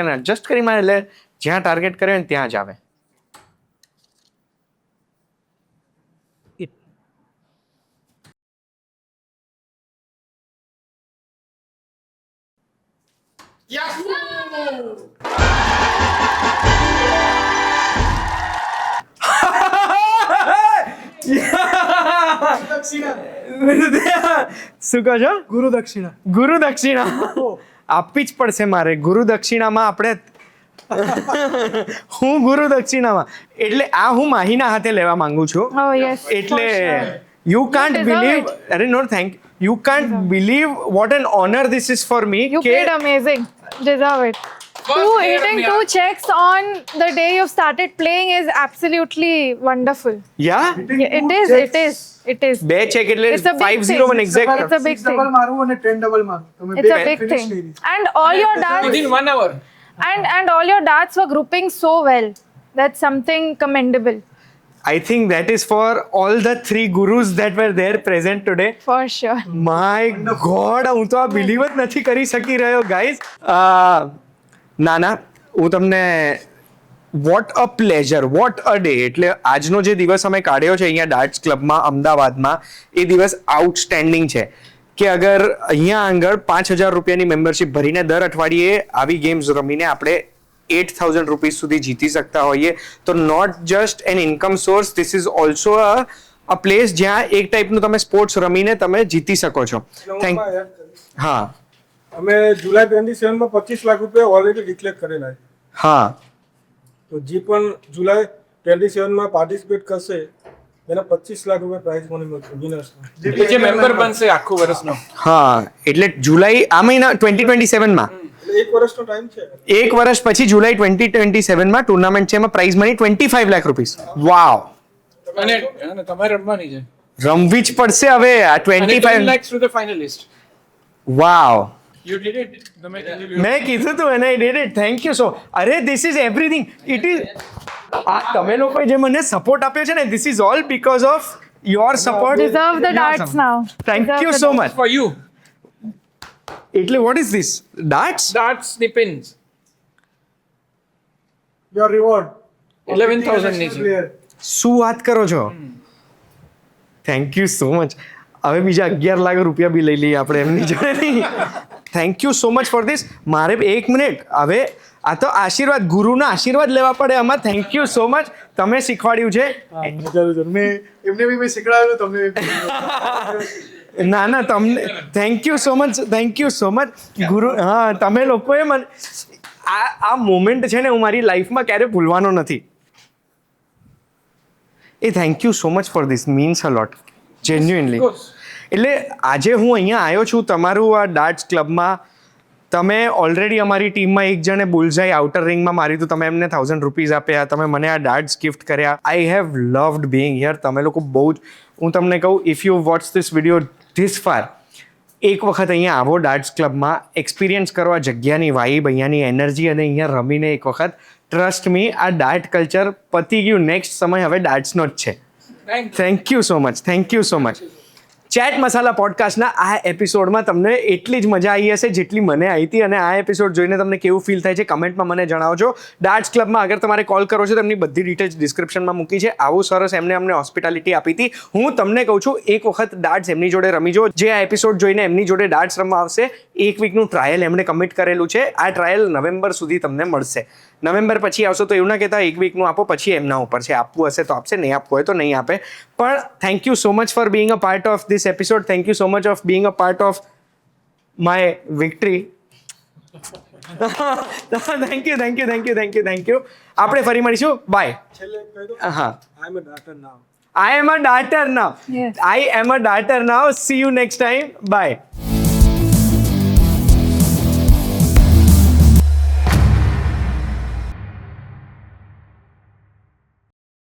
કરી મારે એટલે જ્યાં ટાર્ગેટ કરે ને ત્યાં જ આવે. શું કહો છો? ગુરુ દક્ષિણા. ગુરુ દક્ષિણા આપવી જ પડશે મારે. ગુરુ દક્ષિણામાં આપણે હું ગુરુ દક્ષિણામાં એટલે આ હું માહીના હાથે લેવા માંગુ છું. Oh, yes. એટલે for sure. You can't deserve believe અરે no thank you can't believe what an honour this is for me. You played amazing. Deserve it. Hitting 2 checks on the day you've started playing is absolutely wonderful. Yeah Yeah, it is. બે check એટલે It's a big 5-0 thing. Exact. It's a big Six double thing. મારું અને 10 double મારું. તમે It's બે a big finish thing. કરી. And all your darts Within 1 hour. and all your darts were grouping so well. That's something commendable. I think that is for all the 3 gurus that were there present today. For sure. My God હું તો આ believe જ નથી કરી શકી રહ્યો guys. ના હું તમને what a pleasure what a day એટલે આજનો જે દિવસ અમે કાઢ્યો છે અહીંયા ડાર્ટ્સ ક્લબમાં અમદાવાદમાં એ દિવસ આઉટસ્ટેન્ડિંગ છે કે અગર અહીંયા આગળ 5,000 રૂપિયાની મેમ્બરશિપ ભરીને દર અઠવાડિયે આવી ગેમ્સ રમીને આપણે 8,000 રૂપીઝ સુધી જીતી શકતા હોઈએ તો not just an income source this is also a a place જ્યાં એક ટાઈપનું તમે સ્પોર્ટ્સ રમીને તમે જીતી શકો છો. થેન્ક હા અમે જુલાઈ 27 માં 25 લાખ રૂપિયા ઓલરેડી ડિક્લેર કરેલા છે. હા તો જે પણ જુલાઈ 27 માં પાર્ટિસિપેટ કરશે એને 25 લાખ રૂપિયા પ્રાઇઝ મની મળશે વિનર્સને. જે મેમ્બર બનશે આખું વર્ષનો. હા એટલે જુલાઈ આ મહિના 2027 માં એટલે 1 વર્ષનો ટાઈમ છે. એક વર્ષ પછી જુલાઈ 2027 માં ટુર્નામેન્ટ છે. એમાં પ્રાઇઝ મની 25 લાખ રૂપીસ. વાવ, અને તમારે રમવાની છે. રમવી જ પડશે હવે આ 25 lakhs to the finalist. Vav. You did it. તમે મેં કીધું તું અને I did it. Thank you so. અરે this is everything. It is આ તમે લોકોએ જે મને સપોર્ટ આપ્યો છે ને, this is all because of your support. Deserve the darts now. Thank Deserve you the so darts. Much. for you. એટલે what is this? Darts? Darts the pins. Your reward 11,000 ની છે. શું વાત કરો છો? Thank you so much. હવે બીજા 11 લાખ રૂપિયા બી લઈ લઈએ આપણે એમની જોડે નહીં. Thank you so much for this. મારે 1 મિનિટ હવે આ તો આશીર્વાદ, ગુરુના આશીર્વાદ લેવા પડે આમાં. Thank you so much. તમે શીખવાડ્યું છે. મેં એમને બી મેં શીખડાવેલું તમને. ના તમને thank you so much. Thank you so much ગુરુ. હા તમે લોકોએ મને આ મોમેન્ટ છે ને હું મારી લાઈફમાં ક્યારે ભૂલવાનો નથી. એ thank you so much for this means a lot genuinely. એટલે આજે હું અહીંયા આવ્યો છું તમારું આ ડાર્ટ્સ ક્લબમાં. તમે ઓલરેડી અમારી ટીમમાં એક જણે બુલઝાઈ આઉટર રિંગમાં મારી હતું. તમે એમને 1000 રૂપીઝ આપ્યા. તમે મને આ ડાર્ટ્સ ગિફ્ટ કર્યા. I have loved Bing here. તમે લોકો બહુ જ, હું તમને કહું, if you watch this video this far, એક વખત અહીંયા આવો ડાર્ટ્સ ક્લબમાં, એક્સપિરિયન્સ કરો આ જગ્યાની વાઇબ, અહીંયાની એનર્જી, અને અહીંયા રમીને એક વખત. ટ્રસ્ટ મી, આ ડાર્ટ કલ્ચર પતી ગયું. નેક્સ્ટ સમય હવે ડાર્ટ્સનો જ છે. Thank you so much. Thank you so much. Chat masala પોડકાસ્ટના આ એપિસોડમાં તમને એટલી જ મજા આવી હશે જેટલી મને આવી હતી. અને આ એપિસોડ જોઈને તમને કેવું ફીલ થાય છે કમેન્ટમાં મને જણાવજો. ડાર્ટ્સ ક્લબમાં અગર તમારે કોલ કરો છો તો એમની બધી ડિટેલ્સ ડિસ્ક્રિપ્શનમાં મૂકી છે. આવું સરસ એમને અમને હોસ્પિટાલિટી આપી હતી. હું તમને કહું છું એક વખત ડાર્ટ્સ એમની જોડે રમી જો. જે આ એપિસોડ જોઈને એમની જોડે ડાર્ટ્સ રમવા આવશે, 1 વીકનું ટ્રાયલ એમણે કમિટ કરેલું છે. આ ટ્રાયલ નવેમ્બર સુધી તમને મળશે. નવેમ્બર પછી આવશો તો એવું ના કહેતા 1 વીકનું આપો, પછી એમના ઉપર છે. આપવું હશે તો આપશે, નહીં આપવું હોય તો નહીં આપે. પણ thank you so much four being a part of this episode. Thank you so much of being a part of my victory. Thank you. આપણે ફરી મળીશું. બાય. છેલ્લે કહી દો, હા, આઈ એમ અ ડાટર નાઉ. I am a darter now. Yes. I am a darter now. See you next time. Bye.